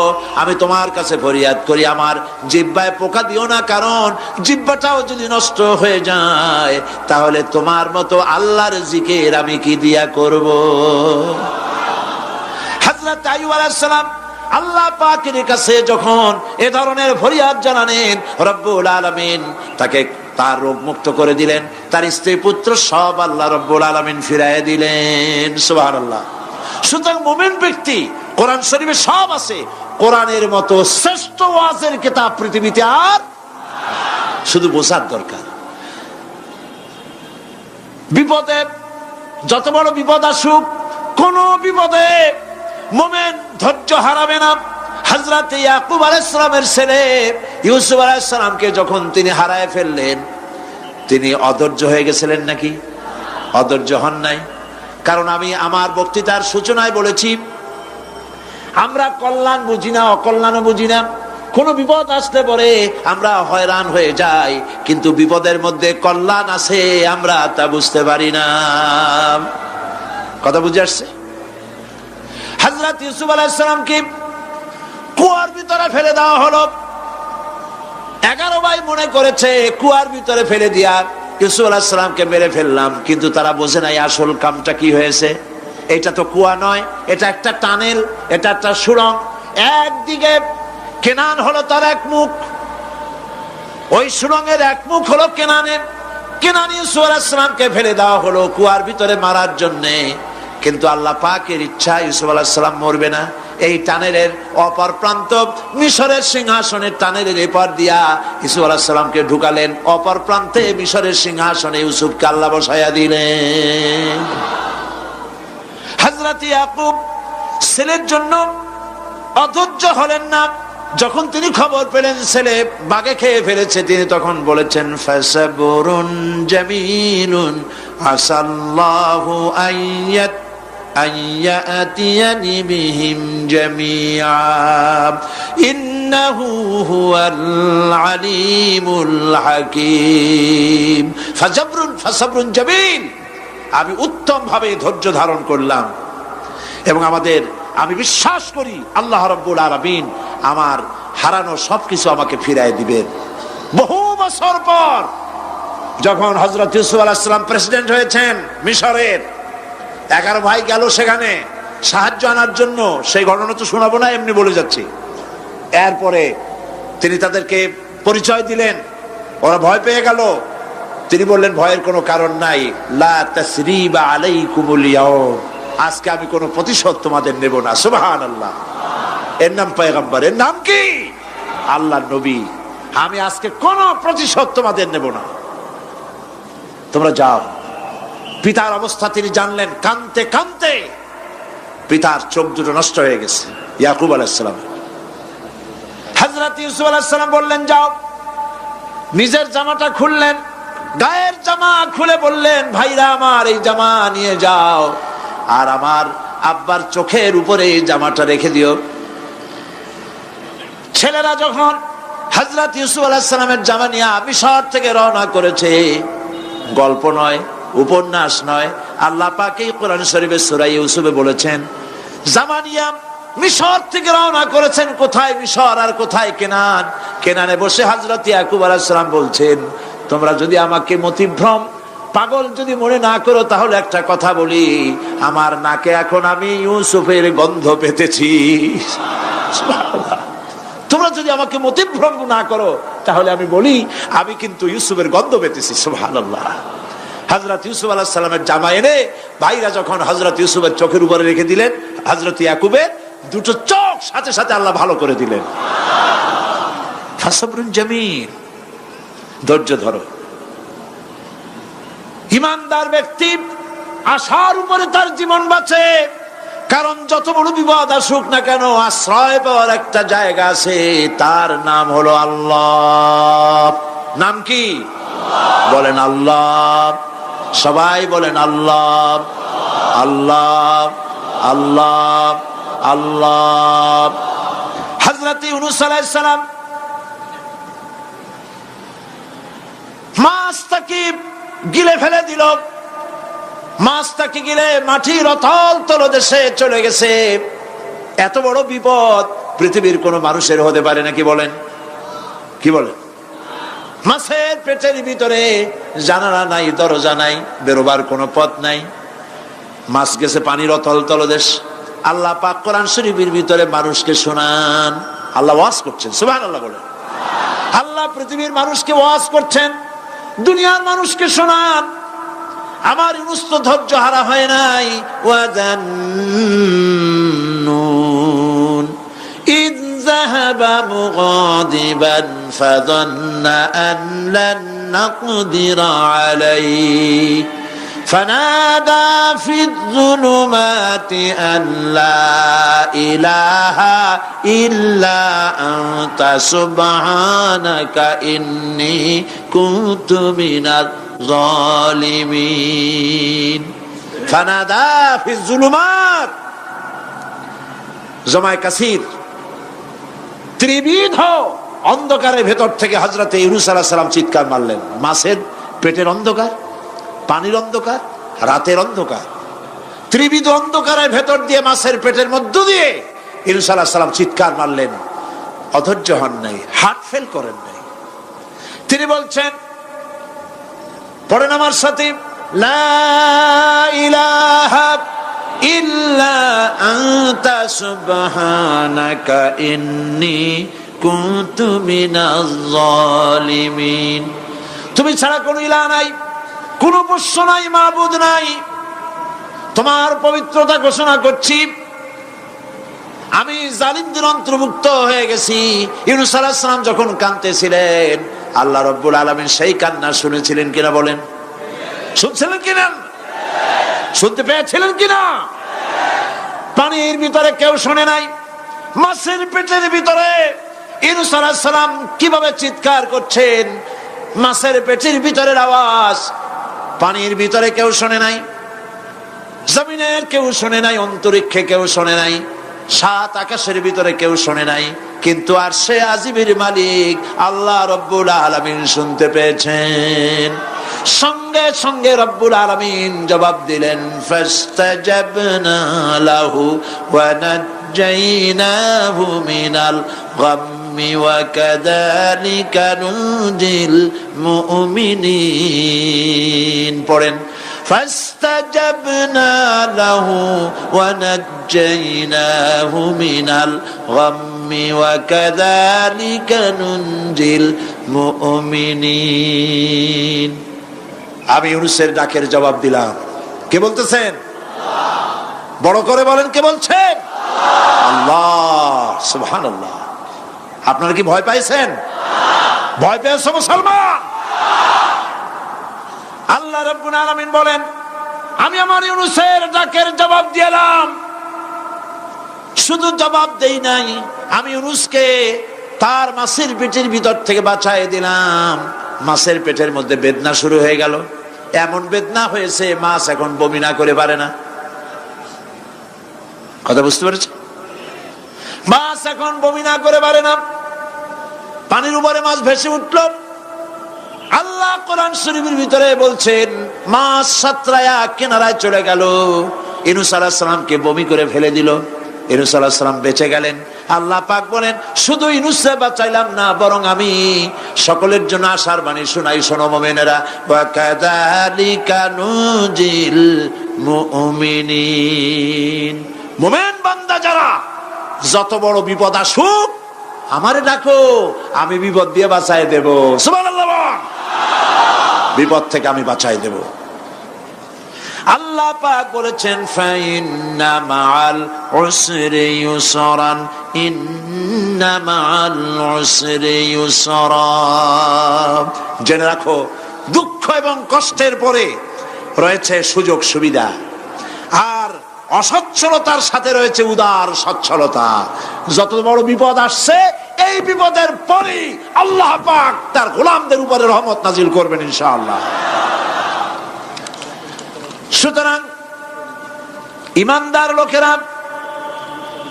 S1: আমি তোমার কাছে ফরিয়াদ করি, আমার জিহ্বায় পোকা দিও না, কারণ জিহ্বাটাও যদি নষ্ট হয়ে যায় তাহলে তোমার মতো আল্লাহর জিকির আমি কি দিয়া করব। হযরত আইয়ুব আলাইহিস সালাম আল্লাহ পাকের কাছে যখন এ ধরনের ফরিয়াদ জানালেন, রব্বুল আলামিন তাকে তার রোগ মুক্ত করে দিলেন, তার স্ত্রী পুত্র সব আল্লাহ রব্বুল আলামিন ফিরাইয়া দিলেন। সুবহানাল্লাহ। সুতরাং মুমিন ব্যক্তি, কোরআন শরীফে সব আছে, কোরআনের মতো শ্রেষ্ঠ ওয়াজের কিতাব পৃথিবীতে আর, শুধু বোঝার দরকার। বিপদে, যত বড় বিপদ আসুক, কোন বিপদে মুমিন ধৈর্য হারাবে না। হযরত ইয়াকুব আলাইহিস সালামের ছেলে ইউসুফ আলাইহিস সালামকে যখন তিনি হারায় ফেললেন, তিনি অধৈর্য হয়ে গেছিলেন নাকি? অধৈর্য হন নাই। কারণ আমি আমার বক্তৃতার সূচনায় বলেছি, আমরা কল্যাণ বুঝি না, অকল্যাণও বুঝি না। কোন বিপদ আসতে পরে আমরা হয়রান হয়ে যাই, কিন্তু বিপদের মধ্যে কল্যাণ আছে আমরা তা বুঝতে পারি না। কথা বুঝে আসছে? হযরত ইউসুফ আলাইহিস সালামকে কুয়ার ভিতরে ফেলে দেওয়া হলো। 11 ভাই মনে করেছে কুয়ার ভিতরে ফেলে দিয়া ইউসুফ আলাইহিস সালামকে মেরে ফেললাম, কিন্তু তারা বোঝে নাই আসল কামটা কি হয়েছে। এটা তো কুয়া নয়, এটা একটা টানেল, এটা একটা সুড়ঙ্গ। একদিকে কেনান হলো তার এক মুখ, ওই সুড়ঙ্গের এক মুখ হলো কেনানের। কেনান ইউসুফ আলাইহিস সালামকে ফেলে দেওয়া হলো কুয়ার ভিতরে মারার জন্য, কিন্তু আল্লাহ পাকের ইচ্ছা ইউসুফ আলাইহিস সালাম মরবে না। এই টানেলের অপর প্রান্ত মিশরের সিংহাসনের টানেলের এপার দিয়া ইউসুফ আলাইহিস সালামকে ঢুকালেন, অপর প্রান্তে মিশরের সিংহাসনে ইউসুফকে আল্লাহ বসায়া দিলেন। হযরত ইয়াকুব ছেলের জন্য অধৈর্য হলেন না। যখন তিনি খবর পেলেন ছেলে বাঘে খেয়ে ফেলেছে, তিনি তখন বলেছেন ফাসাবুরুন জামিলুন আসাল্লাহু আইয়াতিয়ানি বিহিম জামিআ ইন্নাহু হুয়াল আলিমুল হাকীম। ফাসাবরুন জামিল, আমি উত্তম ভাবে ধৈর্য ধারণ করলাম এবং আমি বিশ্বাস করি আল্লাহ রাব্বুল আলামিন আমার হারানো সবকিছু আমাকে ফিরিয়ে দিবেন। বহু বছর পর যখন হযরত ইউসুফ আলাইহিস সালাম প্রেসিডেন্ট হয়েছেন মিশরের, 11 ভাই গেল সেখানে সাহায্য আনার জন্য। সেই ঘটনা তো শোনাবো না, এমনি বলে যাচ্ছি। এরপরে তিনি তাদেরকে পরিচয় দিলেন, ওরা ভয় পেয়ে গেল। তিনি বললেন ভয়ের কোনো কারণ নাই, লা তাসরিবা আলাইকুমুল ইয়াউম, আজকে আমি কোনো প্রতিশোধ তোমাদের নেব না। সুবহানাল্লাহ। এর নাম পয়গম্বর, এর নাম কি? আল্লাহর নবী। আমি আজকে কোনো প্রতিশোধ তোমাদের নেব না, তোমরা যাও। পিতার অবস্থা তিনি জানলেন, কাঁদতে কাঁদতে পিতার চোখ দুটো নষ্ট হয়ে গেছে ইয়াকুব আলাইহিস সালাম। হযরত ইউসুফ আলাইহিস সালাম বললেন যাও। নিজের জামাটা খুললেন, গায়ের জামা খুলে বললেন ভাইরা আমার এই জামা নিয়ে যাও, আর আমার আব্বার চোখের উপরে এই জামাটা রেখে দিও। ছেলেরা যখন হযরত ইউসুফ আলাইহিস সালামের জামা নিয়ে মিশর থেকে রওনা করেছে, গল্প নয়, উপন্যাস নয়, আল্লাহ পাক এই কোরআন শরীফে সূরা ইউসুফে বলেছেন জামা নিয়ে মিশর থেকে রওনা করেছেন। কোথায় মিশর আর কোথায় কেনান? কেনানে বসে হযরত ইয়াকুব আলাইহিস সালাম বলছেন তোমরা যদি আমাকে মতিভ্রম পাগল যদি মনে না করো তাহলে একটা কথা বলি, আমার নাকে এখন আমি ইউসুফের গন্ধ পেতেছি। তোমরা যদি আমাকে মতিভ্রম না করো তাহলে আমি বলি আমি কিন্তু ইউসুফের গন্ধ পেতেছি। সুবহানাল্লাহ। হযরত ইউসুফ আলাইহিস সালামের জামা এনে ভাইরা যখন হযরত ইউসুফের চোখের উপরে রেখে দিলেন, হযরত ইয়াকুবের দুটো চোখ সাথে সাথে আল্লাহ ভালো করে দিলেন। ফাসাবরুন জামিল, ধৈর্য ধরো। ইমানদার ব্যক্তি আশার উপরে তার জীবন বাঁচে, কারণ যত বড় বিপদ আসুক না কেন আশ্রয় পাওয়ার একটা জায়গা আছে, তার নাম হলো আল্লাহ। নাম কি? বলেন আল্লাহ। সবাই বলেন আল্লাহ আল্লাহ আল্লাহ আল্লাহ। হযরত ইউনূস আলাইহিস সালাম মাছটাকে গিলে ফেলে দিল, মাছটাকে গিলে মাটির অতল তলদেশে চলে গেছে। এত বড় বিপদ পৃথিবীর কোন মানুষের হতে পারে নাকি? বলেন, কি বলেন? মাছের পেটের ভিতরে জানালা নাই, দরজা নাই, বেরোবার কোনো পথ নাই, মাছ গেছে পানির অতল তলদেশ। আল্লাহ পাক কোরআন শরীফের ভিতরে মানুষকে শোনান, আল্লাহ ওয়াজ করছেন। সুবহানাল্লাহ বলেন। আল্লাহ পৃথিবীর মানুষকে ওয়াজ করছেন, দুনিয়ার মানুষকে শোনান। আমার ইউনূস তো ধৈর্য হারা হয় নাই। ওয়াযান্নুন ইয যাহাবা মুগাদিবান ফাযান্না আন লান নাকদিরা আলাইহি فنادى في الظلمات أن لا إله إلا أنت سبحانك إني كنت من الظالمين فنادى في الظلمات জমায়ে কাসির ত্রিবিধ অন্ধকারের ভেতর থেকে হযরত ইউনূস আলাইহিস সালাম চিৎকার মারলেন। মাছের পেটের অন্ধকার, পানির অন্ধকার, রাতের অন্ধকার, ত্রিবিধ অন্ধকারের ভেতর দিয়ে মাছের পেটের মধ্য দিয়ে ইউনূস আলাইহিস সালাম চিৎকার মারলেন। অধৈর্য হন নাই, হার্ট ফেল করেন নাই। তিনি বলছেন, পড়েন আমার সাথে, লা ইলাহা ইল্লা আনতা সুবহানাকা ইন্নী কুনতু মিনাজ জালিমিন। তুমি ছাড়া কোনো ইলাহ নাই, কোনো পোষ্য নাই, মাবুদ নাই। তোমার পবিত্রতা ঘোষণা করছি, আমি জালিমদের অন্তর্ভুক্ত হয়ে গেছি। ইউনূস আলাইহিস সালাম যখন কাঁদতেছিলেন, আল্লাহ রাব্বুল আলামিন সেই কান্না শুনেছিলেন কিনা বলেন? শুনছিলেন কিনা? শুনতে পেয়েছিলেন কিনা? পানির ভিতরে কেউ শোনে নাই, মাছের পেটের ভিতরে ইউনূস আলাইহিস সালাম কিভাবে চিৎকার করছেন, মাছের পেটের ভিতরের আওয়াজ পানির ভিতরে কেউ শোনে নাই, জমিনের কেউ শোনে নাই, অন্তরিক্ষে কেউ শোনে নাই, সাত আকাশের ভিতরে কেউ শোনে নাই, কিন্তু আরশে আজিমের মালিক আল্লাহ রব্বুল আলামিন শুনতে পেয়েছেন। সঙ্গে সঙ্গে রব্বুল আলামিন জবাব দিলেন, ফাস্তাজাবনা লাহু ওয়া নাজ্জাইনাহু মিনাল গাম্মি ওয়া কাযালিকা নুনজিল মুমিনিন। পড়েন, ফাস্তাজাবনা লাহু ওয়া নাজ্জাইনাহু মিনাল গাম্মি ওয়া কাযালিকা নুনজিল মুমিনিন। আমি ইউনূসের ডাকের জবাব দিলাম। কে বলতেছেন? বড় করে বলেন, কে বলছেন? আল্লাহ। সুবহানাল্লাহ। আপনারা কি ভয় পাইছেন? ভয় পেয়েছো মুসলমান? আল্লাহ রাব্বুল আলামিন বলেন, আমি আমার ইউনূসের ডাকের জবাব দিলাম। শুধু জবাব দেই নাই, আমি ইউনূসকে তার মাছের পেটের ভিতর থেকে বাঁচায় দিলাম। মাছের পেটের মধ্যে বেদনা শুরু হয়ে গেল, এমন বেদনা হয়েছে মাছ এখন বমি না করে পারে না। কথা বুঝতে পেরেছ? মাছ এখন বমি না করে পারে না। পানির উপরে মাছ ভেসে উঠল। আল্লাহ কোরআন শরীফের ভিতরে বলছেন, মাছ সাতরায়া কিনারায় চলে গেল, ইউনূস আলাইহিস সালামকে বমি করে ফেলে দিল। ইউনূস আলাইহিস সালাম বেঁচে গেলেন। আল্লাহ পাক বলেন, শুধু ইউনূসকে বাঁচাইলাম না, বরং আমি সকলের জন্য আশার বাণী শোনাই, শোনো মুমিনেরা, ওয়া কাযালিকা নুনজিল মুমিনিন। মুমিন বান্দা যারা, যত বড় বিপদ আসুক আমারে ডাকো, আমি বিপদ দিয়ে বাঁচাই দেব। সুবহানাল্লাহ। বিপদ থেকে আমি বাঁচাই দেব। আল্লাহ পাক বলেছেন, ফাইন্না মাআল উসরি ইউসরান, ইন্না মাআল উসরি ইউসরা। জেনে রাখো, দুঃখ এবং কষ্টের পরে রয়েছে সুযোগ সুবিধা, আর অসচ্ছলতার সাথে রয়েছে উদার সচ্ছলতা। যত বড় বিপদ আসছে, এই বিপদের পরে আল্লাহ পাক তার গোলামদের উপরে রহমত নাজিল করবেন ইনশাআল্লাহ। সুতরাং ঈমানদার লোকেরা,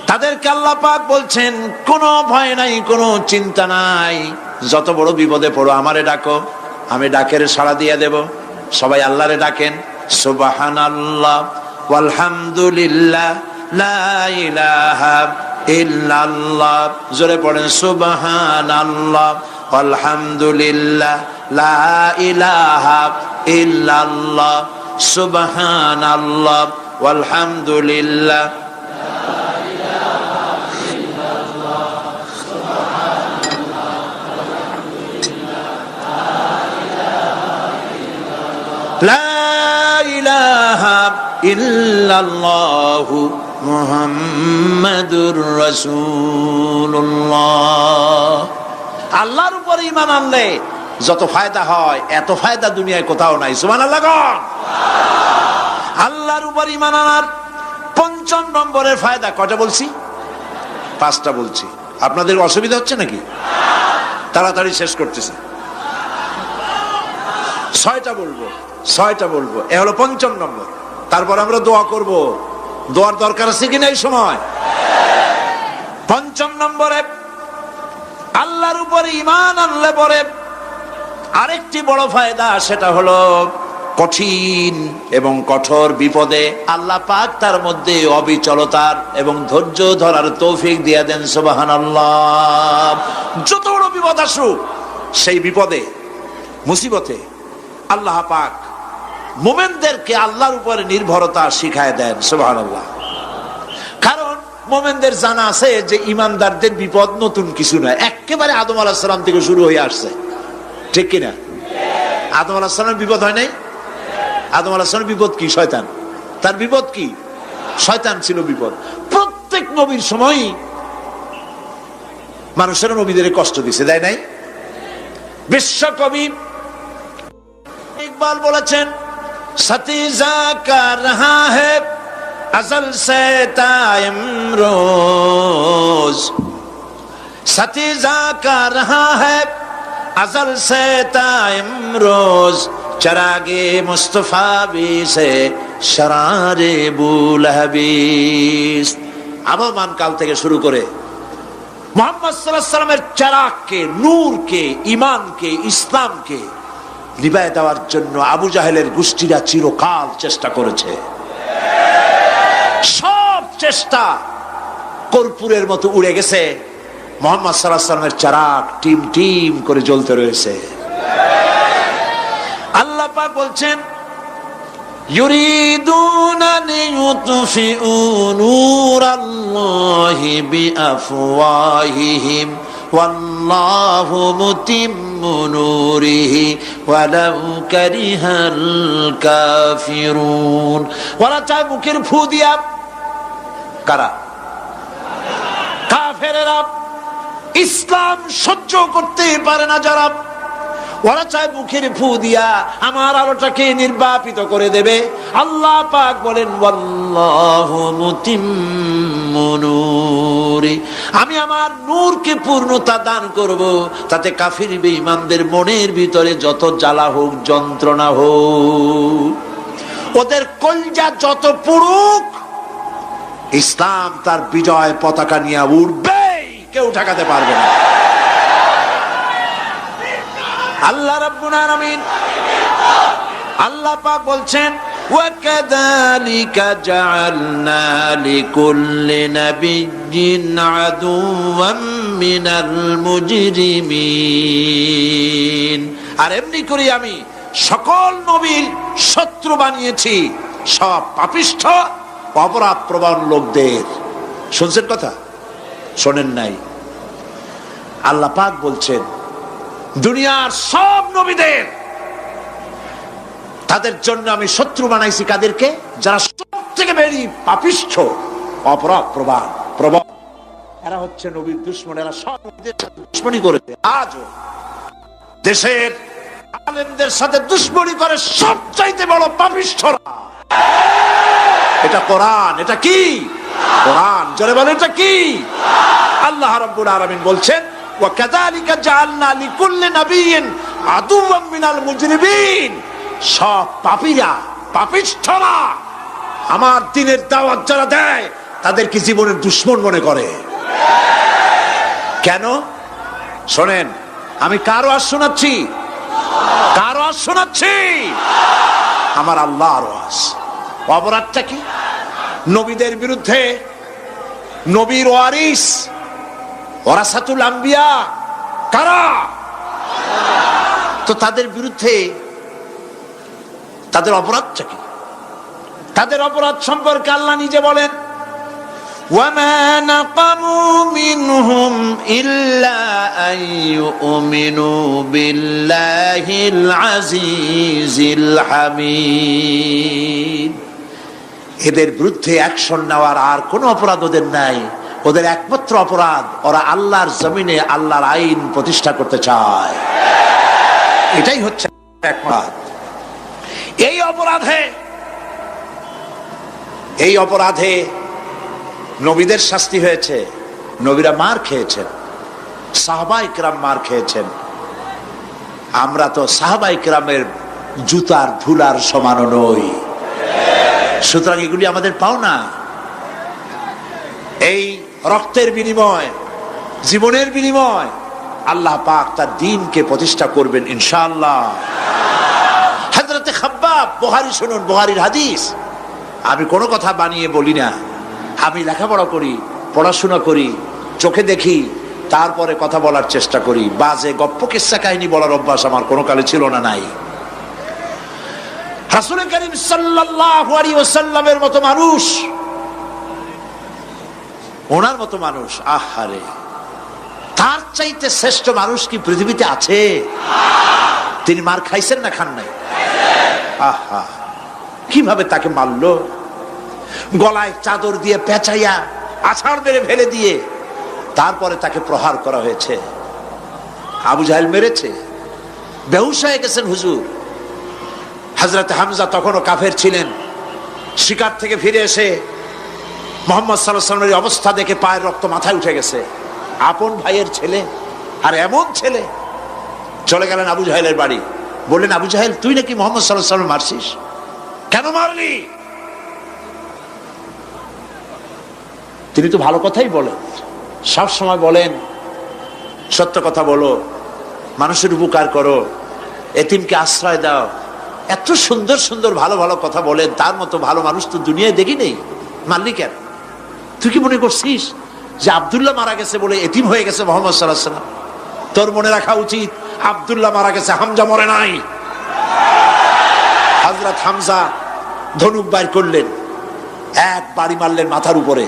S1: তাদেরকে আল্লাহ পাক বলছেন, কোনো ভয় নাই, কোনো চিন্তা নাই, যত বড় বিপদে পড়ো আমারে ডাকো, আমি ডাকের সাড়া দিয়ে দেব। সবাই আল্লাহরে ডাকেন, সুবহানাল্লাহ ওয়ালহামদুলিল্লাহ লা ইলাহা ইল্লাল্লাহ। জোরে পড়েন, সুবহানাল্লাহ ওয়ালহামদুলিল্লাহ লা ইলাহা ইল্লাল্লাহ, সুবহানাল্লাহ ওয়ালহামদুলিল্লাহ লা ইলাহা ইল্লাল্লাহু মুহাম্মাদুর রাসূলুল্লাহ। আল্লাহর উপর ঈমান আনলে যত ফায়দা হয় এত ফায়দা দুনিয়ায় কোথাও নাই। সুবহানাল্লাহ। আল্লাহর উপর ঈমান আনার ৫ম নম্বরের ফায়দা কয়টা বলছি? 5টা বলছি। আপনাদের অসুবিধা হচ্ছে নাকি? তাড়াতাড়ি শেষ করতেছে। 6টা বলবো। এ হলো ৫ম নম্বর। তারপর আমরা দোয়া করব। দোয়ার দরকার আছে কিনা এই সময়? ৫ম নম্বরে আল্লাহর উপর ঈমান আনলে পরে আরেকটি বড় ফায়দা, সেটা হলো কঠিন এবং কঠোর বিপদে আল্লাহ পাক তার মধ্যে অবিচলতার এবং ধৈর্য ধরার তৌফিক দিয়ে দেন। সুবহানাল্লাহ। যত বড় বিপদ আসুক, সেই বিপদে মুসিবতে আল্লাহ পাক মুমিনদেরকে আল্লাহর উপরে নির্ভরতা শিখায় দেন। সুবহানাল্লাহ। কারণ মুমিনদের জানা আছে যে ইমানদারদের বিপদ নতুন কিছু নয়, একেবারে আদম আলাইহিস সালাম থেকে শুরু হয়ে আসছে। ঠিক কিনা? আদম আলাইহিস সালামের বিপদ হয় নাই? আদম আলাইহিস সালামের বিপদ কি? শয়তান। তার বিপদ কি? শয়তান ছিল বিপদ। প্রত্যেক নবীর সময়ই মানুষেরা নবীদের কষ্ট দিছে, দেয় নাই? বিশ্বকবি ইকবাল বলেছেন, সতীজা কা রহা है अजल से ताइम रोज, सतीजा का रहा है अजल से ताइम रोज, चरागे मुस्तफा भी से शरारे बुलहबीस। আবহমান কাল থেকে শুরু করে মুহাম্মদ সাল্লাল্লাহু আলাইহি ওয়াসাল্লামের চারাগকে, নূরকে, ঈমানকে, ইসলামকে নিভায়ে দেওয়ার জন্য আবু জাহেলের গোষ্ঠীরা চিরকাল চেষ্টা করেছে। সব চেষ্টা কর্পূরের মতো উড়ে গেছে, মুহাম্মদ সাল্লাল্লাহু আলাইহি ওয়াসাল্লামের চারাগ টিম টিম করে জ্বলতে রয়েছে। আল্লাহ পাক বলছেন, ইউরিদুনা লিইউতফিউ নূরাল্লাহি বিআফওয়াহিহিম ওয়াল্লাহু মুতিম্মু নূরিহি ওয়ালাউ কারিহাল কাফিরুন। ওরা চায় মুখের ফু দিয়া, কারা? কাফেরেরা। ইসলাম সহ্য করতে পারে না যারা, ওরা চায় মুখের ফু দিয়া আমার আলোটাকে নির্বাপিত করে দেবে। আল্লাহ পাক বলেন, ওয়াল্লাহু মুতিম্মু নূরি, আমি আমার নূরকে পূর্ণতা দান করব। তাতে কাফির বেঈমানদের মনের ভিতরে যত জ্বালা হোক, যন্ত্রণা হোক, ওদের কলজা যত পুড়ুক, ইসলাম তার বিজয় পতাকা নিয়ে উঠবে, কেউ ঠেকাতে পারবে না। আল্লাহ রাব্বুল আলামিন, আল্লাহ পাক বলছেন, ওয়াকাযালিকা জাআলনা লিকুল্লি নাবিয়্যিন আদুওয়াম মিনাল মুজরিমিন। আর এমনি করে আমি সকল নবীর শত্রু বানিয়েছি সব পাপিষ্ঠ অপরাধ প্রবণ লোকদের। শুনছেন কথা? শোনেন নাই? আল্লাহ পাক বলছেন, দুনিয়ার সব নবীদের, তাদের জন্য আমি শত্রু বানাইছি কাদেরকে? যারা সব থেকে বেশি পাপিষ্ঠ, অপরাধ প্রবণ। এরা হচ্ছে নবীর দুশমন। এরা সব নবীদের সাথে দুশমনি করেছে। আজও দেশের আলেমদের সাথে দুশমনি করে সবচাইতে বড় পাপিষ্ঠরা। এটা কোরআন। এটা কি? কোরআন। জোরে বলেন, এটা কি? আল্লাহ রাব্বুল আলামিন বলছেন, ওয়াকাযালিকা জাআলনা লিকুল্লি নাবিয়্যিন আদুওয়াম মিনাল মুজরিমিন। সব পাপীরা, পাপিষ্ঠরা আমার দ্বীনের দাওয়াত যারা দেয় তাদেরকে জীবনের দুশমন মনে করে। কেন? শোনেন, আমি কারো আওয়াজ শোনাচ্ছি? কারো আওয়াজ শোনাচ্ছি? আমার আল্লাহর আওয়াজ। অপরাধটা কি? নবীদের বিরুদ্ধে, নবীর ওয়ারিস ওয়ারাসাতুল আম্বিয়া কারা? তো তাদের বিরুদ্ধে তাদের অপরাধটা কি? তাদের অপরাধ সম্পর্কে আল্লাহ নিজে বলেন, ওয়ামা নাকামু মিনহুম ইল্লা আইয়ুমিনু বিল্লাহিল আজিজিল হামিদ। এদের বিরুদ্ধে অ্যাকশন নেওয়ার আর কোনো অপরাধ ওদের নাই। ওদের একমাত্র অপরাধ, ওরা আল্লাহর জমিনে আল্লাহর আইন প্রতিষ্ঠা করতে চায়। এটাই হচ্ছে একমাত্র। এই অপরাধে নবীদের শাস্তি হয়েছে, নবীরা মার খেয়েছেন, সাহাবায়ে কেরাম মার খেয়েছেন। আমরা তো সাহাবায়ে কেরামের জুতার ধুলার সমানও নই, সুতরাং এগুলি আমাদের পাওনা। এই রক্তের বিনিময়, জীবনের বিনিময় আল্লাহ পাক তার দ্বীনকে প্রতিষ্ঠা করবেন ইনশাআল্লাহ। হযরতে খাব্বাব, বুখারী শুনুন, বুখারীর হাদিস। আমি কোনো কথা বানিয়ে বলি না, আমি লেখাপড়া করি, পড়াশোনা করি, চোখে দেখি, তারপরে কথা বলার চেষ্টা করি। বাজে গপ্প কিস্সা কাহিনী বলার অভ্যাস আমার কোনো কালে ছিল না, নাই। রাসূল করিম সাল্লাল্লাহু আলাইহি ওয়াসাল্লামের মতো মানুষ, ওনার মতো মানুষ, আহারে, তার চাইতে শ্রেষ্ঠ মানুষ কি পৃথিবীতে আছে? তিনি মার খাইছেন না খান নাই? আহা, কিভাবে তাকে মারলো! গলায় চাদর দিয়ে পেঁচাইয়া আছাড় মেরে ফেলে দিয়ে তারপরে তাকে প্রহার করা হয়েছে। আবু জাহেল মেরেছে, বেহুশ হয়ে গেছেন হুজুর। হযরতে হামজা তখনও কাফের ছিলেন। শিকার থেকে ফিরে এসে মুহাম্মদ সাল্লাল্লাহু আলাইহি ওয়াসাল্লামের অবস্থা দেখে পায়ের রক্ত মাথায় উঠে গেছে। আপন ভাইয়ের ছেলে, আর এমন ছেলে। চলে গেলেন আবু জাহেলের বাড়ি, বললেন, আবু জাহেল, তুই নাকি মুহাম্মদ সাল্লাল্লাহু আলাইহি ওয়াসাল্লাম মারছিস? কেন মারলি? তিনি তো ভালো কথাই বলেন, সব সময় বলেন সত্য কথা বলো, মানুষের উপকার করো, এতিমকে আশ্রয় দাও। এত সুন্দর সুন্দর ভালো ভালো কথা বলেন, তার মতো ভালো মানুষ তো দুনিয়ায় দেখি নেই। মারলি কেন? তুই কি মনে করছিস যে আব্দুল্লাহ মারা গেছে বলে এতিম হয়ে গেছে মুহাম্মদ সাল্লাল্লাহু আলাইহি ওয়াসাল্লাম? তোর মনে রাখা উচিত, আব্দুল্লাহ মারা গেছে, হামজা মরে নাই। হযরত হামজা ধনুক বাইর করলেন, এক বাড়ি মারলেন মাথার উপরে,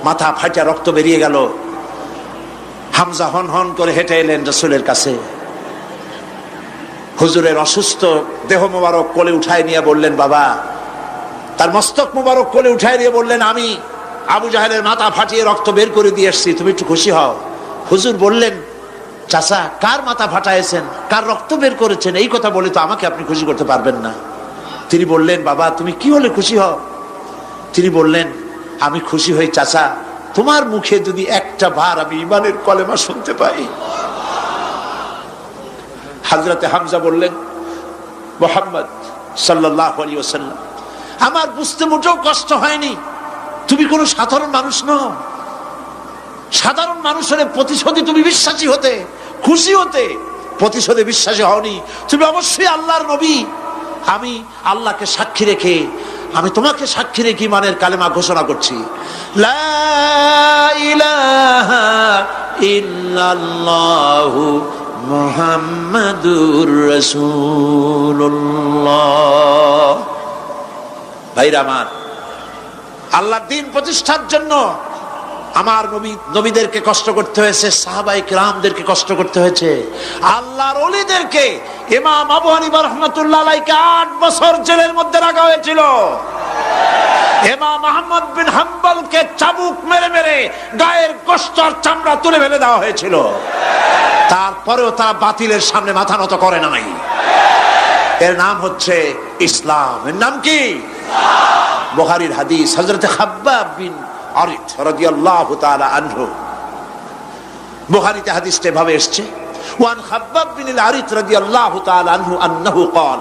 S1: মাথা ফাটা রক্ত বেরিয়ে গেল। হামজা হন হন করে হেঁটে এলেন রাসূলের কাছে। হুজুরের অসুস্থ দেহ মোবারক কোলে উঠায় নিয়ে বললেন, বাবা, তার মস্তক মোবারক কোলে উঠায় নিয়ে বললেন, আমি আবু জাহেলের মাথা ফাটিয়ে রক্ত বের করে দিয়ে এসেছি, তুমি একটু খুশি হও। হুজুর বললেন, চাচা, কার মাথা ফাটাইছেন, কার রক্ত বের করেছেন, এই কথা বলে তো আমাকে আপনি খুশি করতে পারবেন না। তিনি বললেন, বাবা, তুমি কি হলে খুশি হও? তিনি বললেন, আমি খুশি হই চাচা, তোমার মুখে যদি একটা বার আমি ঈমানের কলেমা শুনতে পাই। হযরতে হামজা বললেন, মুহাম্মদ সাল্লাল্লাহু আলাইহি ওয়াসাল্লাম, আমার বুঝতে মোটেও কষ্ট হয়নি, তুমি কোনো সাধারণ মানুষ নও। সাধারণ মানুষের প্রতিশোধে তুমি বিশ্বাসী হতে, খুশি হতে, প্রতিশোধে বিশ্বাসী হওনি। তুমি অবশ্যই আল্লাহর নবী। আমি আল্লাহকে সাক্ষী রেখে, আমি তোমাকে সাক্ষী রেখে ঈমানের কালেমা ঘোষণা করছি, লা ইলাহা ইল্লাল্লাহু মুহাম্মাদুর রাসূলুল্লাহ। ভাইরা আমার, আল্লাহর দ্বীন প্রতিষ্ঠার জন্য আমার নবীদেরকে কষ্ট করতে হয়েছে, সাহাবায়ে কেরামদেরকে কষ্ট করতে হয়েছে, আল্লাহর ওলিদেরকে। ইমাম আবু হানিফা রাহমাতুল্লাহ আলাইহি 8 বছর জেলের মধ্যে রাখা হয়েছিল। ইমাম আহমদ বিন হাম্বলকে চাবুক মেরে মেরে গায়ের গোশত আর চামড়া তুলে ফেলে দেওয়া হয়েছিল। তারপরেও তারা বাতিলের সামনে মাথা নত করে নাই। এর নাম হচ্ছে ইসলাম। এর নাম কি? বুখারীর হাদিস, হযরতে খাব্বাব বিন আরিত রাদিয়াল্লাহু তাআলা আনহু। বুখারীতে হাদিসটা এভাবে এসেছে, ওয়ান খাব্বাব বিন আরিত রাদিয়াল্লাহু তাআলা আনহু আন্নাহু قال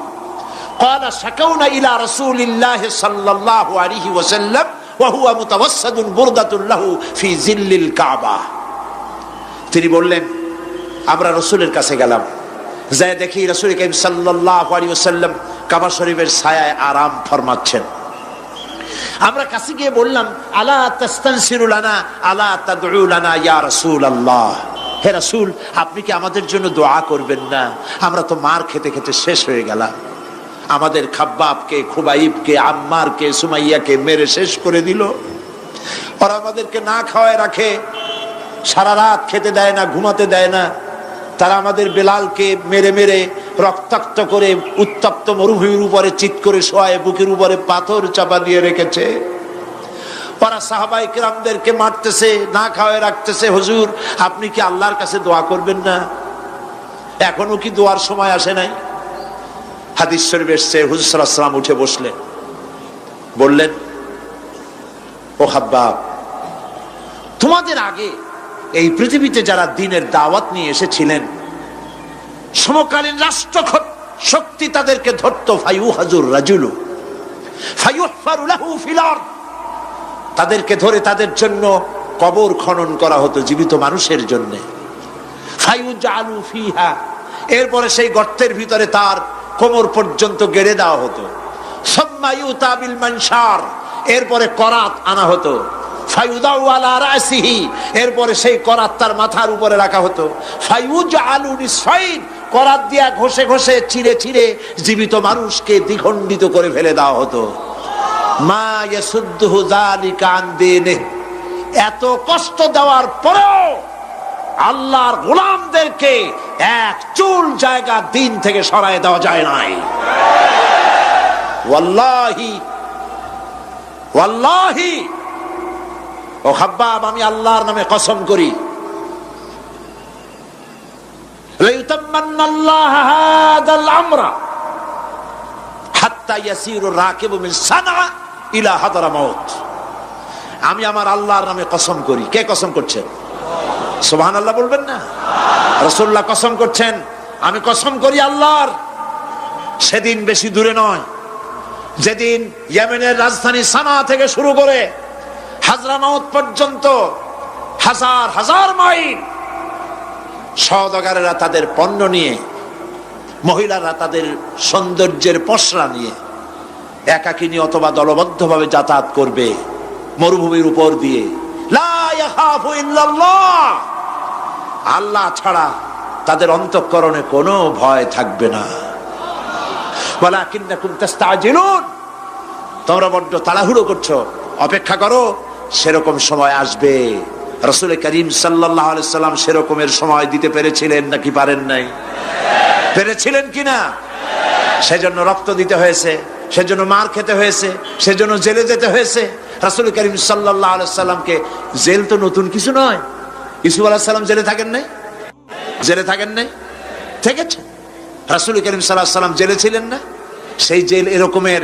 S1: قال شكونا الى رسول الله صلى الله عليه وسلم وهو متوسد بردة له في ظل الكعبة। তিনি বললেন, আমরা রাসূলের কাছে গেলাম, যায় দেখি রাসূল করিম সাল্লাল্লাহু আলাইহি ওয়াসাল্লাম কাবা শরীফের ছায়ায় আরাম ফরমাচ্ছেন। আমরা কাছে গিয়ে বললাম, আলা তাস্তানসিরু লানা আলা তাদউ লানা ইয়া রাসূলুল্লাহ, হে রাসূল, আপনি কি আমাদের জন্য দোয়া করবেন না? আমরা তো মার খেতে খেতে শেষ হয়ে গেলাম। আমাদের খাব্বাবকে, খুবাইবকে, আম্মারকে, সুমাইয়াকে মেরে শেষ করে দিল। ওরা আমাদেরকে না খাওয়ায় রাখে, সারা রাত খেতে দেয় না, ঘুমাতে দেয় না। তারা আমাদের বেলালকে মেরে মেরে রক্তাক্ত করে উত্তপ্ত মরুভূমির উপরে চিৎ করে শোয়ায়, বুকের উপরে পাথর চাপা দিয়ে রেখেছে। ওরা সাহাবায়ে কেরামদেরকে মারতেছে, না খাওয়ায় রাখতেছে। হুজুর, আপনি কি আল্লাহর কাছে দোয়া করবেন না? এখনো কি দোয়ার সময় আসে নাই? হাদিস শরীফে এসেছে, হুজুর সাল্লাল্লাহু আলাইহি ওয়াসাল্লাম উঠে বসলেন, বললেন, ও খাব্বাব, তোমাদের আগে এই পৃথিবীতে যারা দ্বীনের দাওয়াত নিয়ে এসেছিলেন, সমকালীন রাষ্ট্র শক্তি তাদেরকে ধরত, ফায়ুহাজুর রাজুলু ফায়ুহফারু লাহু ফিল আরদ, তাদেরকে ধরে তাদের জন্য কবর খনন করা হতো জীবিত মানুষের জন্য। ফায়ুজালু ফিহা, এরপরে সেই গর্তের ভিতরে তার কোমর পর্যন্ত গেড়ে দেওয়া হতো। সুম্মা ইউতা বিল মানশার, এরপরে করাত আনা হতো। ফায়ুদাউ আলা রাসিহি, এরপরে সেই করাত তার মাথার উপরে রাখা হতো। ফায়ুজআলু নিসফাইন, করাত দিয়া ঘষে ঘষে চিরে চিরে জীবিত মানুষকে দ্বিখণ্ডিত করে ফেলে দেওয়া হতো। মা ইয়াসুদ্দুহু যালিকা আন দীনিহি, এত কষ্ট দেওয়ার পরেও আল্লাহর গোলামদেরকে এক চুল জায়গা দিন থেকে সরায় দেওয়া যায় নাই। ওয়াল্লাহি ওয়াল্লাহি, ও খাব্বাব, আমি আল্লাহর নামে কসম করি, লাইউতাম্মান্নাল্লাহু হাদাল আমরা হাত্তা ইয়াসিরু রাকিবু মিন সানআ ইলা হাদরামাউত। আমি আমার আল্লাহর নামে কসম করি। কে কসম করছেন? সুবহানাল্লাহ বলবেন না? রাসূলুল্লাহ কসম করছেন, আমি কসম করি আল্লাহর, সেদিন বেশি দূরে নয় যেদিন ইয়েমেনের রাজধানী সানা থেকে শুরু করে হাজরামাউত পর্যন্ত হাজার হাজার মাইল সওদাগরেরা তাদের পণ্য নিয়ে, মহিলারা তাদের সৌন্দর্যের পসরা নিয়ে একাকিনী অথবা দলবদ্ধভাবে যাতায়াত করবে মরুভূমির উপর দিয়ে। লা ইয়াখাফু ইল্লাল্লাহ, আল্লাহ ছাড়া তাদের অন্তঃকরণে কোনো ভয় থাকবে না। ওয়ালাকিন্নাকুম তাস্তাজিলুন, তোমরা বড্ড তাড়াহুড়ো করছো, অপেক্ষা করো, সেরকম সময় আসবে। রাসূল করিম সাল্লাল্লাহু আলাইহি সাল্লাম সেরকমের সময় দিতে পেরেছিলেন নাকি পারেন নাই? পেরেছিলেন কিনা? সেজন্য রক্ত দিতে হয়েছে, সেজন্য মার খেতে হয়েছে, সেজন্য জেলে যেতে হয়েছে। রাসূল করিম সাল্লাল্লাহু আলাইহি সাল্লামকে, জেল তো নতুন কিছু নয়। ইউসুফ আলাইহিস সালাম জেলে থাকেন নাই? জেলে থাকেন নাই? থেকেছে। রাসূল করিম সাল্লাল্লাহু আলাইহি সাল্লাম জেলে ছিলেন না? সেই জেল এরকমের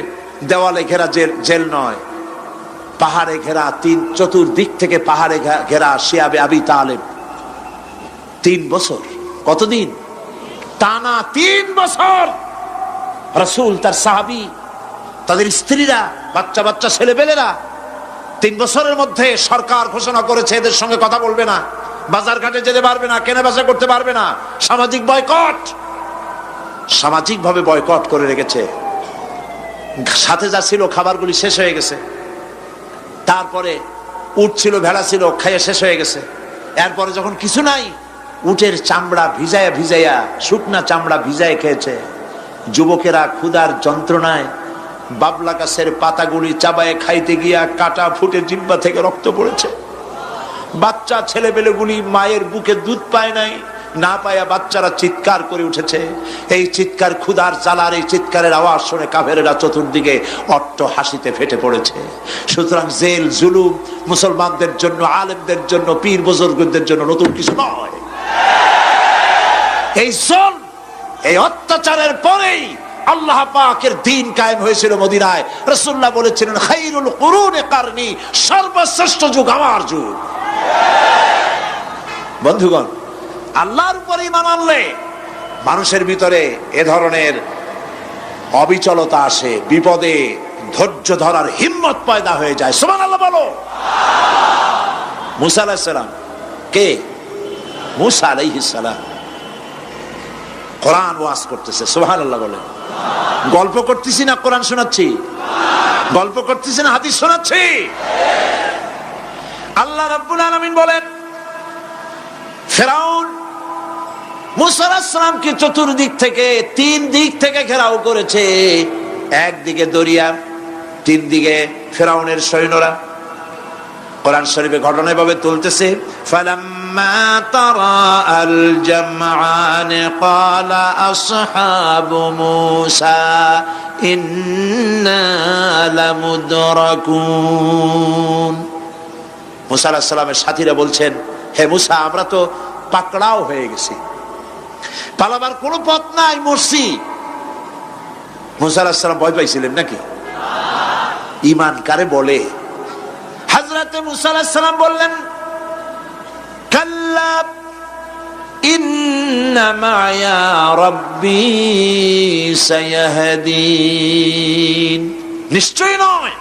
S1: দেওয়ালে ঘেরা জেল নয়, পাহাড়ে ঘেরা, চতুর্দিক থেকে পাহাড়ে ঘেরা শিয়াবে আবি তালেব 3 বছর। কতদিন? টানা 3 বছর রাসূল, তার সাহাবী, তাদের স্ত্রীরা, বাচ্চা বাচ্চা ছেলেপেলেরা 3 বছরের মধ্যে সরকার ঘোষণা করেছে এদের সঙ্গে কথা বলবে না, বাজার ঘাটে যেতে পারবে না, কেনা বেচা করতে পারবে না, সামাজিক বয়কট, সামাজিকভাবে বয়কট করে রেখেছে। সাথে যা ছিল খাবারগুলি শেষ হয়ে গেছে, তারপরে উট ছিল, ভেড়া ছিল, খাইয়ে শেষ হয়ে গেছে। এরপরে যখন কিছু নাই, উটের চামড়া ভিজাইয়া ভিজাইয়া, শুকনা চামড়া ভিজায় খেয়েছে। যুবকেরা ক্ষুধার যন্ত্রণায় বাবলা গাছের পাতাগুলি চাবায়ে খাইতে গিয়া কাটা ফুটে জিহ্বা থেকে রক্ত পড়েছে। বাচ্চা ছেলেবেলেগুলি মায়ের বুকে দুধ পায় নাই, না পায়া বাচ্চারা চিৎকার করে উঠেছে। এই চিৎকার, ক্ষুধার জ্বালার এই চিৎকারের আওয়াজ শুনে কাফেরেরা চতুর্দিকে অট্ট হাসিতে ফেটে পড়েছে। সুতরাং জেল জুলুম মুসলমানদের জন্য, আলেমদের জন্য, পীর বুজুর্গদের জন্য নতুন কিছু নয়। এই জুলম, এই অত্যাচারের পরেই আল্লাহ পাকের দ্বীন কায়েম হয়েছিল মদিনায়। রাসূলুল্লাহ বলেছিলেন, খায়রুল কুরুনি কারনি, সর্বশ্রেষ্ঠ যুগ আমার যুগ। বন্ধুগণ, আল্লাহর উপরে ঈমান আনলে মানুষের ভিতরে এ ধরনের অবিচলতা আসে, বিপদে ধৈর্য ধরার হিম্মত পয়দা হয়ে যায়। সুবহানাল্লাহ বলো। মুসা আলাইহিস সালাম কে? মুসা আলাইহিস সালাম কোরআন ওয়াজ করতেছে। সুবহানাল্লাহ বলেন। গল্প করতেছি না কোরআন শোনাচ্ছি? গল্প করতেছি না হাদিস শোনাচ্ছি? আল্লাহ রাব্বুল আলামিন বলেন, ফিরআউন মুসা আলাইহিস সালামকে চতুর্দিক থেকে, 3 দিক থেকে ঘেরাও করেছে। একদিকে দরিয়া, 3 দিকে ফিরআউনের সৈন্যরা। কোরআন শরীফে ঘটনা এভাবে তুলতেছে, ফালাম্মা তারাআল জামআন ক্বালা আসহাবু মূসা ইন্না লামুদরাকুন। মূসা আলাইহিস সালামের সাথীরা বলছেন, হে মূসা, আমরা তো পাকড়াও হয়ে গেছি, পালাবার কোনো পথ নাই, মরছি। মুসা আলাইহিস সালাম ভয় পাইছিলেন নাকি? ঈমান কারে বলে? হযরত মুসা আলাইহিস সালাম বললেন, কাল্লা ইন্না মা'য়া রাব্বি সায়াহদিন। নিশ্চয়ই নয়,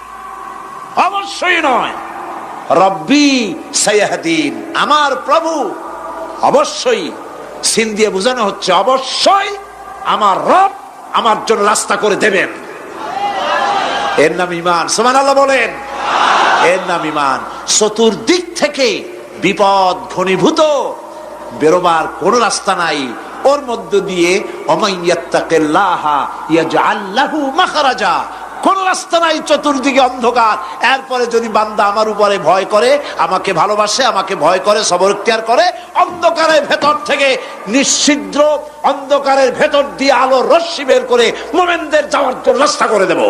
S1: অবশ্যই নয়। রব্বি সায়াহদিন, আমার প্রভু অবশ্যই, সিন দিয়ে বোঝানো হচ্ছে অবশ্যই আমার রব আমার জন্য রাস্তা করে দেবেন। এর নাম ঈমান। সুবহানাল্লাহ বলেন। এর নাম ঈমান। চতুর্দিক থেকে বিপদ ঘনীভূত, বেরোবার কোন রাস্তা নাই। ওর মধ্য দিয়ে ওমাইয়াত্তাকিল্লাহা ইয়াজআল লাহু মাখরাজা, কোন রাস্তা নাই, চতুর্দিকে অন্ধকার। এরপরে যদি বান্দা আমার উপরে ভয় করে, আমাকে ভালোবাসে, আমাকে ভয় করে, সবর ইখতিয়ার করে, অন্ধকারের ভেতর থেকে নিশ্ছিদ্র অন্ধকারের ভেতর দিয়ে আলো রশ্মি বের করে মুমিনদের যাওয়ার জন্য রাস্তা করে দেব।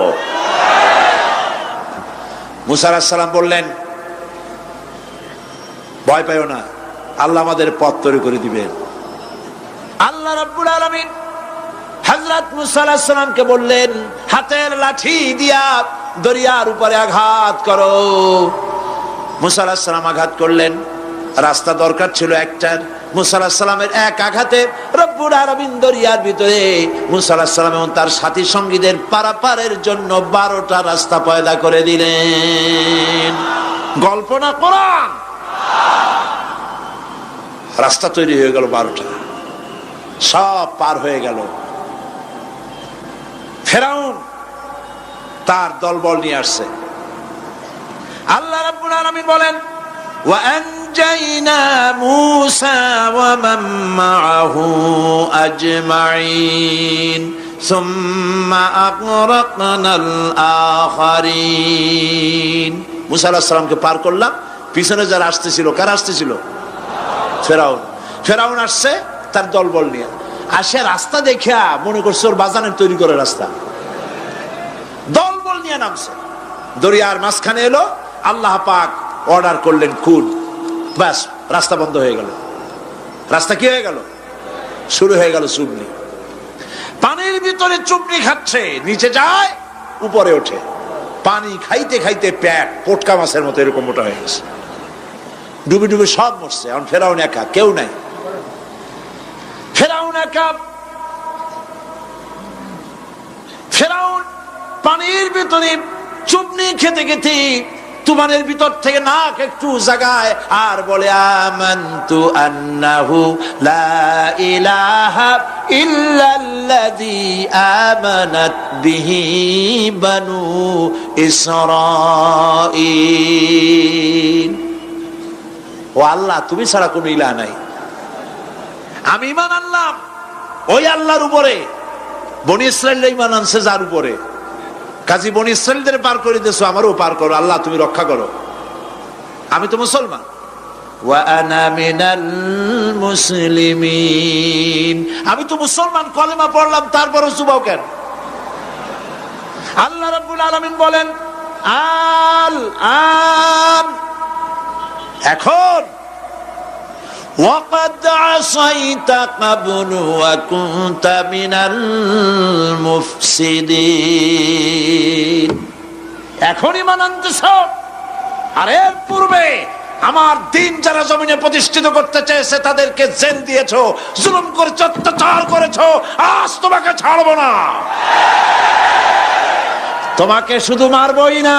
S1: মুসা আলাইহিস সালাম বললেন, ভয় পাইও না, আল্লাহ আমাদের পথ তৈরি করে দিবেন। আল্লাহ রাব্বুল আলামিন হযরত মুসা আলাইহিস সালামকে বললেন, হাতের লাঠি দিয়া দরিয়ার উপরে আঘাত করো। মুসা আলাইহিস সালাম আঘাত করলেন। রাস্তা দরকার ছিল একটার। মুসা আলাইহিস সালামের এক আঘাতে রব্বুল আলামিন দরিয়ার ভিতরে মুসা আলাইহিস সালাম এবং তার সাথী সঙ্গীদের পারাপারের জন্য 12টা রাস্তা পয়দা করে দিলেন। গল্প না কোরআন। রাস্তা তৈরি হয়ে গেল 12টা, সব পার হয়ে গেল। ফেরাউন তার দলবল নিয়ে আসছে। আল্লাহ রাব্বুল আলামিন বলেন, ওয়া আনজাইনা মূসা ওয়া মান মাআহু আজমাইন সুম্মা আগরাকনাল আখারিন। মূসা আলাইহিস সালামকে পার করলাম, পিছনে যারা আসতেছিল, কারা আসতেছিল? ফেরাউন। ফেরাউন আসছে তার দলবল নিয়ে। আসে রাস্তা দেখা মনে করছে ওর বাজানের তৈরি করে রাস্তা, দলবল নিয়ে নামছে। দরিয়ার মাঝখানে এলো, আল্লাহ পাক অর্ডার করলেন কুল, ব্যাস রাস্তা বন্ধ হয়ে গেল। রাস্তা কি হয়ে গেল? শুরু হয়ে গেল চুবনি। পানির ভিতরে চুবনি খাচ্ছে, নিচে যায়, উপরে ওঠে। পানি খাইতে খাইতে পেট পটকা মাছের মতো এরকম মোটা হয়ে গেছে। ডুবে ডুবে সব মরছে। এখন ফেরাউন একা, কেউ নাই। ফেরাউন একা। ফেরাউন পানির ভিতরে চুবনি খেতে খেতে তুমানের ভিতর থেকে নাক একটু জাগায় আর বলে, আমানতু আন্নাহু লা ইলাহা ইল্লাল্লাযী আমানাত বিহি বানু ইসরাঈল। ও আল্লাহ, তুমি ছাড়া কোনো ইলাহ নাই। আমি ঈমান আনলাম ওই আল্লাহর উপরে। বনি ইসরাঈল ঈমান আনছে যার উপরে। কাজী বনি ইসরাঈলদের পার করে দিয়েছো, আমারও পার করো। আল্লাহ তুমি রক্ষা করো। আমি তো মুসলমান। ওয়া আনা মিনাল মুসলিমিন, আমি তো মুসলমান, কলেমা পড়লাম, তারপরও চুবাও কেন? আল্লাহ রাব্বুল আলামিন বলেন, আল আন, এখন وَقَدْ عَصَيْتَ قَبْلُ وَكُنْتَ مِنَ الْمُفْسِدِينَ। এখন ঈমান আনতেছ, আর এর পূর্বে আমার দিন যারা জমিনে প্রতিষ্ঠিত করতে চেয়েছে তাদেরকে জেল দিয়েছো, জুলুম করেছো, অত্যাচার করেছো। আজ তোমাকে ছাড়বো না। তোমাকে শুধু মারবই না,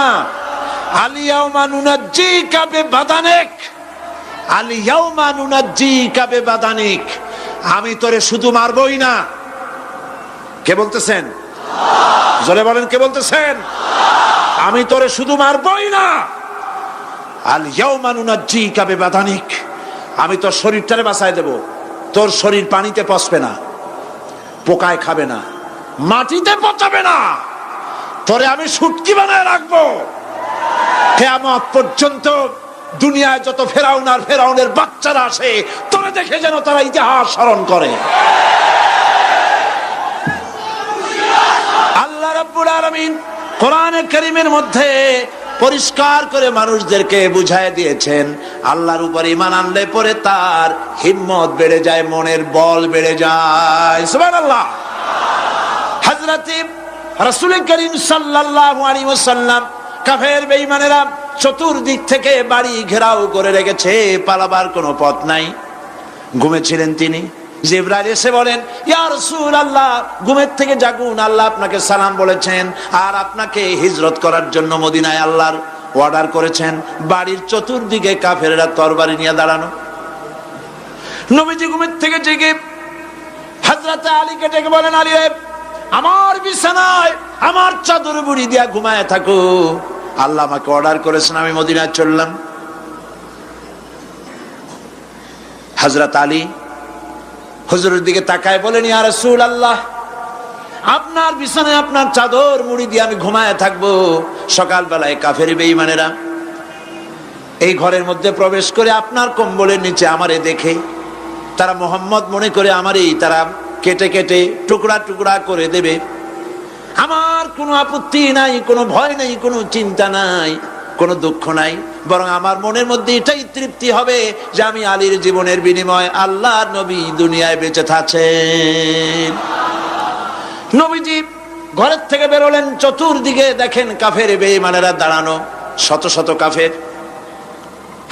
S1: আল-ইয়াওমা নুনাজ্জিকা বিবাদানিক, আল-ইয়াওমা নুনাজ্জিকা বিবাদানিক। আমি তোরে শুধু মারবই না। কে বলতেছেন? জোরে বলেন, কে বলতেছেন? আমি তোরে শুধু মারবই না, আল-ইয়াওমা নুনাজ্জিকা বিবাদানিক, আমি তোর শরীরটারে বাঁচায় দেব। তোর শরীর পানিতে পচবে না, পোকায় খাবে না, মাটিতে পচাবে না। তোরে আমি শুটকি বানায় রাখবো। কিয়ামত পর্যন্ত দুনিয়ায় যত ফেরাউন আর ফেরাউনের বাচ্চারা আসে, তোরে দেখে যেন তারা ইতিহাস স্মরণ করে। আল্লাহ রাব্বুল আলামিন কোরআনে কারীমের মধ্যে পরিষ্কার করে মানুষদেরকে বুঝায় দিয়েছেন, আল্লাহর উপর ঈমান আনলে পরে তার হিম্মত বেড়ে যায়, মনের বল বেড়ে যায়। সুবহানাল্লাহ। হযরত রাসূল করিম সাল্লাল্লাহু আলাইহি ওয়াসাল্লাম কাফের বেঈমানেরা চতুর্দিক থেকে বাড়ি ঘেরাও করে রেখেছে, পালাবার কোনো পথ নাই। ঘুমেছিলেন তিনি, জিবরাইল এসে বলেন, ইয়া রাসূলুল্লাহ, ঘুমের থেকে জাগুন, আল্লাহ আপনাকে সালাম বলেছেন আর আপনাকে হিজরত করার জন্য মদিনায় আল্লাহর অর্ডার করেছেন। বাড়ির চতুর্দিকে কাফেররা তরবারি নিয়ে দাঁড়ানো। নবীজি ঘুমের থেকে জেগে হযরত আলীকে ডেকে বলেন, আলী রে, আমার বিছানায় আমার চাদর মুড়ি দিয়া ঘুমায় থাকো, আল্লাহ আমাকে অর্ডার করেছেন, আমি মদিনায় চললাম। হযরত আলী হুজুরের দিকে তাকায় বলেন, ইয়া রাসূলুল্লাহ, আপনার বিছানায় আপনার চাদর মুড়ি দিয়ে আমি ঘুমায় থাকবো, সকালবেলায় কাফের বেঈমানেরা এই ঘরের মধ্যে প্রবেশ করে আপনার কম্বলের নিচে আমারে দেখে তারা মোহাম্মদ মনে করে আমারই তারা কেটে কেটে টুকরা টুকরা করে দেবে। আমার কোনো আপত্তি নাই, কোনো ভয় নাই, কোনো চিন্তা নাই, কোনো দুঃখ নাই, বরং আমার মনের মধ্যে এটাই তৃপ্তি হবে যে আমি আলীর জীবনের বিনিময়ে আল্লাহর নবী দুনিয়ায় বেঁচে থাকেন। নবীজি ঘরের থেকে বেরোলেন, চতুর্দিকে দেখেন কাফের বেঈমানেরা দাঁড়ানো, শত শত কাফের,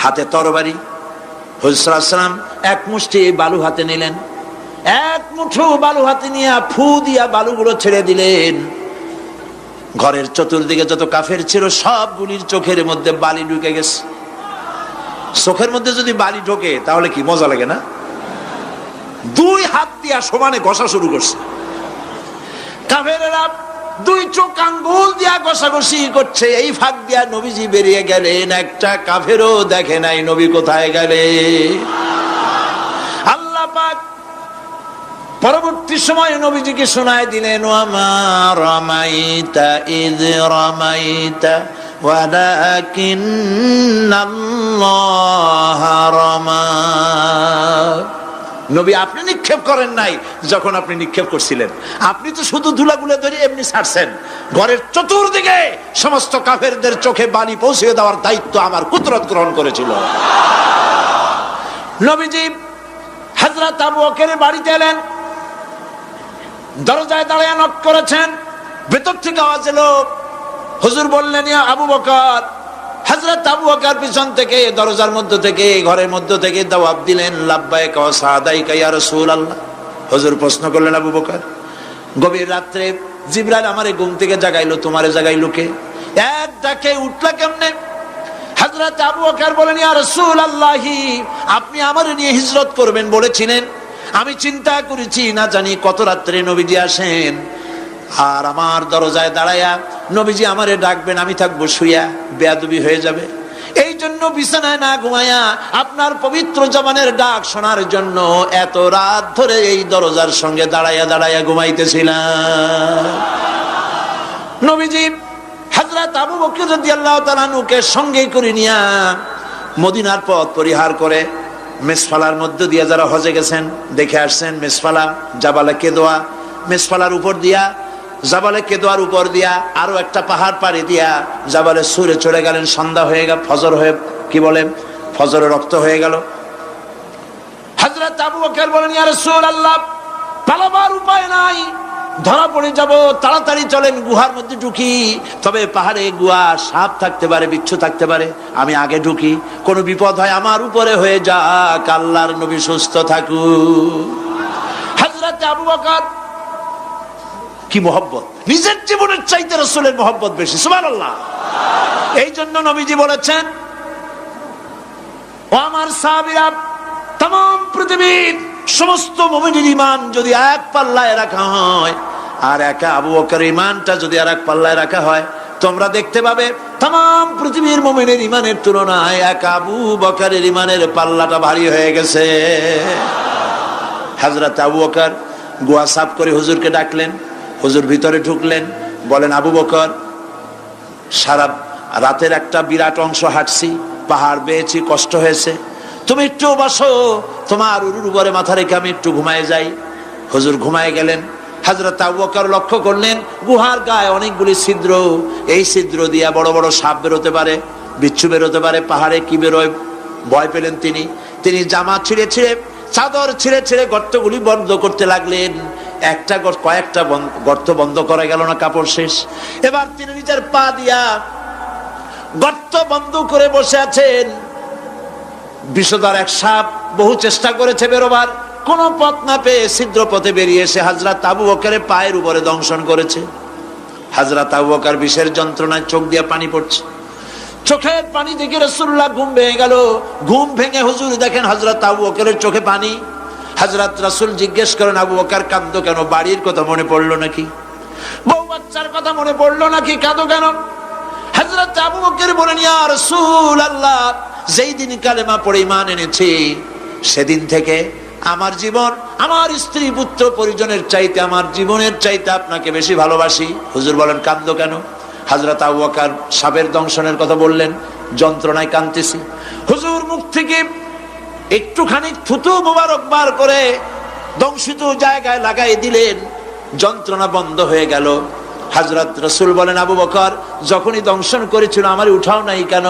S1: হাতে তরবারি। হুজুর সাল্লাল্লাহু আলাইহি ওয়াসাল্লাম এক মুষ্টি বালু হাতে নিলেন, এক মুঠো বালু হাতে নিয়ে ফু দিয়া বালুগুলো ছেড়ে দিলেন। ঘরের চতুর্দিকে যত কাফের ছিল সবগুলির চোখের মধ্যে বালি ঢুকে গেছে। চোখের মধ্যে যদি বালি ঢোকে তাহলে কি মজা লাগে না? দুই হাত দিয়া সমানে ঘষা শুরু করছে কাফেরেরা, দুই চোখ আঙ্গুল দিয়া ঘষাঘষি করছে। এই ফাঁক দিয়া নবীজি বেরিয়ে গেলেন, একটা কাফেরও দেখে নাই নবী কোথায় গেলে। আল্লাহ পাক পরবর্তী সময়ে নবীজিকে শোনায় দিলেন, ওয়ামা রামাইতা ইয রামাইতা ওয়ালাকিন্নাল্লাহ রামা। নবী, আপনি নিক্ষেপ করেন নাই যখন আপনি নিক্ষেপ করছিলেন, আপনি তো শুধু ধুলাগুলো ধরে এমনি ছাড়ছেন। ঘরের চতুর্দিকে সমস্ত কাফেরদের চোখে বালি পৌঁছে দেওয়ার দায়িত্ব আমার কুদরত গ্রহণ করেছিল। নবীজি হযরত আবু বকরের বাড়িতে এলেন, দরজায় দাঁড়িয়ে নক করেছেন, ভেতর থেকে আওয়াজ এলো। হুজুর বললেন, ইয়া আবু বকর। হযরত আবু বকর পিছন থেকে দরজার মধ্য থেকে ঘরের মধ্য থেকে জবাব দিলেন, লাব্বাইকা ওয়া সাদাইকা ইয়া রাসূলুল্লাহ। হুজুর প্রশ্ন করলেন, আবু বকর, গভীর রাত্রে জিবরাইল আমারে ঘুম থেকে জাগাইলো, তোমারে জাগাইলো কে? এক ডাকে উঠলা কেমনে? হযরত আবু বকর বলেন, ইয়া রাসূলুল্লাহ, আপনি আমারে নিয়ে হিজরত করবেন বলেছিলেন, আমি চিন্তা করেছি না জানি কত রাত্রে নবীজি আসেন, আর আমার দরজায় দাঁড়ায়া নবীজি আমারে ডাকবেন, আমি থাকবো শুয়া, বেয়াদবি হয়ে যাবে। এই জন্য বিছানায় না ঘুমায়া আপনার পবিত্র জবানের ডাক শোনার জন্য এত রাত ধরে এই দরজার সঙ্গে দাঁড়ায়া দাঁড়ায়া ঘুমাইতেছিলাম। নবীজি হযরত আবু বকর রাদিয়াল্লাহু তাআলা আনহুকে সঙ্গে করে নিয়া মদিনার পথ পরিহার করে মেসফালার মধ্য দিয়ে, যারা হজে গেছেন দেখে আসছেন, মেসফালা জাবালে কেদোয়া, মেসফালার উপর দিয়া জাবালে কেদোয়ার উপর দিয়া আরো একটা পাহাড় পাড়ি দিয়া জাবালে সুরে চলে গেলেন। সন্ধ্যা হয়ে গেল, ফজর হয়ে কি বলে ফজরে রক্ত হয়ে গেল। হযরত আবু বকর বলেন, ইয়া রাসূলুল্লাহ, পালাবার উপায় নাই, ধরা পড়ে যাব, তাড়াতাড়ি চলেন, গুহার মধ্যে ঢুকি। তবে পাহাড়ে গুহা, সাপ থাকতে পারে, বিচ্ছু থাকতে পারে, আমি আগে ঢুকি, কোনো বিপদ হয় আমার উপরে হয়ে যাক, আল্লাহর নবী সুস্থ থাকুক। হযরত আবু বকর কি মহব্বত, নিজের জীবনের চাইতে রাসূলের মহব্বত বেশি, সুবহানাল্লাহ। এই জন্য নবীজি বলেছেন, ও আমার সাহাবীরা, तमाम পৃথিবীর সমস্ত মুমিনের ঈমান যদি এক পাল্লায় রাখা হয়, আর একা আবু বকরের ঈমানটা যদি আরেক পাল্লায় রাখা হয়, তোমরা দেখতে পাবে तमाम পৃথিবীর মুমিনের ঈমানের তুলনায় একা আবু বকরের ঈমানের পাল্লাটা ভারী হয়ে গেছে। হযরত আবু বকর গুহা সাফ করে হুজুরকে ডাকলেন, হুজুর ভিতরে ঢুকলেন, বলেন, আবু বকর, সারা রাতের একটা বিরাট অংশ হাঁটছি, পাহাড় বেয়েছি, কষ্ট হয়েছে, তুমি একটু বসো, তোমার উরুর উপরে মাথা রেখে আমি একটু ঘুমায় যাই। হুজুর ঘুমায় গেলেন। হযরত আবু বকর লক্ষ্য করলেন গুহার গায়ে অনেকগুলি ছিদ্র, এই ছিদ্র দিয়ে বড় বড় সাপ বেরোতে পারে, বিচ্ছু বেরোতে পারে, পাহাড়ে কি বেরোয় ভয় পেলেন তিনি। তিনি জামা ছিঁড়ে ছিঁড়ে, চাদর ছিঁড়ে ছিঁড়ে গর্তগুলি বন্ধ করতে লাগলেন। কয়েকটা গর্ত বন্ধ করা গেল না, কাপড় শেষ। এবার তিনি নিজের পা দিয়া গর্ত বন্ধ করে বসে আছেন। বিষধর এক সাপ বহু চেষ্টা করেছে বেরোবার, কোন পথ না পেয়ে ছিদ্র পথে বেরিয়ে এসে হযরত আবু বকরের পায়ের উপরে দংশন করেছে। হযরত আবু বকর বিষের যন্ত্রণায় চোখ দিয়ে পানি পড়ছে। চোখের পানি দেখে রাসূলুল্লাহ ঘুম ভেঙে গেল। ঘুম ভেঙে হুজুর দেখেন হযরত আবু বকরের চোখে পানি। হযরত রাসূল জিজ্ঞেস করেন, আবু বকর কাঁদো কেন? বাড়ির কথা মনে পড়লো নাকি? বউ বাচ্চার কথা মনে পড়লো নাকি? কাঁদো কেন? হযরত আবু বকর বলেন, ইয়া রাসূলুল্লাহ, যেই দিন কালেমা পড়ে ঈমান এনেছি সেদিন থেকে আমার জীবন, আমার স্ত্রী পুত্র পরিজনের চাইতে, আমার জীবনের চাইতে আপনাকে বেশি ভালোবাসি। হুজুর বলেন, কাঁদো কেন? হযরত আবু বকর সাপের দংশনের কথা বললেন, যন্ত্রণায় কাঁদতেছি। হুজুর মুখ থেকে একটুখানি থুতু মোবারক বার করে দংশিত জায়গায় লাগাই দিলেন, যন্ত্রণা বন্ধ হয়ে গেল। হযরত রাসূল বলেন, আবু বকর, যখনই দংশন করেছিল আমার উঠাও নাই কেন?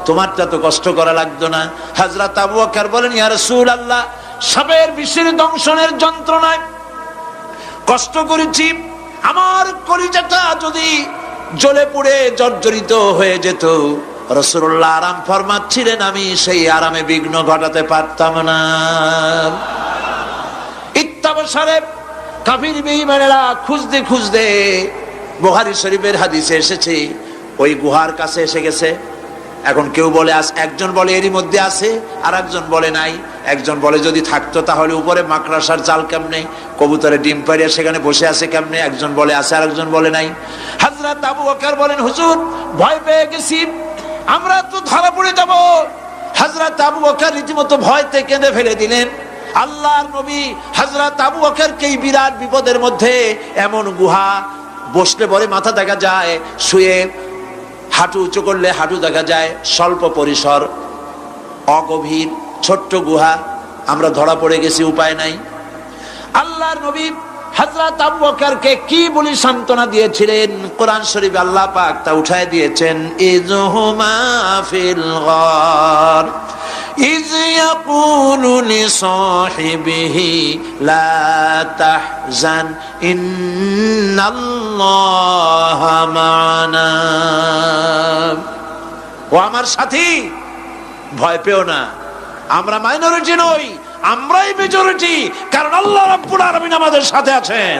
S1: তোমারটা তো কষ্ট করা লাগতো না? হযরত আবু বকর বলেন, ইয়া রাসূলুল্লাহ, সাপের বিষের দংশনের যন্ত্রণায় কষ্ট করেছি। আমার কলিজাটা যদি জ্বলে পুড়ে জর্জরিত হয়ে যেত, রাসূলুল্লাহ আরাম ফরমাচ্ছিলেন, আমি সেই আরামে বিঘ্ন ঘটাতে পারতাম না। ইত্তাবসারে কাফির বেঈমানেরা খুঁজতে খুঁজতে, বুখারী শরীফের হাদিসে এসেছে, ওই গুহার কাছে এসে গেছে। এখন কেউ বলে একজন বলে এরই মধ্যে আছে, আর একজন বলে নাই। একজন বলে যদি থাকতো তাহলে উপরে মাকড়াসার জাল কেমনে, কবুতরের ডিম পাড়িয়া সেখানে বসে আছে কেমনে? একজন বলে আছে, আর একজন বলে নাই। হযরত আবু বকর বলেন, হুজুর ভয় পেয়ে গেছি, আমরা তো ধরা পড়ে যাব। হযরত আবু বকর রীতিমতো ভয়তে কেঁদে ফেলে দিলেন। আল্লাহর নবী হযরত আবু বকরকে বিরাট বিপদের মধ্যে, এমন গুহা, বসলে পরে মাথা দেখা যায়, শুয়ে হাঁটু উঁচু করলে হাঁটু দেখা যায়, স্বল্প পরিসর, অগভীর ছোট্ট গুহা, আমরা ধরা পড়ে গেছি, উপায় নাই। আল্লাহর নবী হযরত আবু বকরকে কি বলি সান্ত্বনা দিয়েছিলেন, কোরআন শরীফে আল্লাহ পাক তা উঠায় দিয়েছেন। ইযহুমা ফিল গার ইয ইয়াকুলু লিসাহিবিহি লা তাহজান ইন্নাল্লাহা মা'ানা। ও আমার সাথী, ভয় পেও না, আমরা মাইনরিটি নই, আমরাই মেজরিটি, কারণ আল্লাহ রাব্বুল আলামিন আমাদের সাথে আছেন।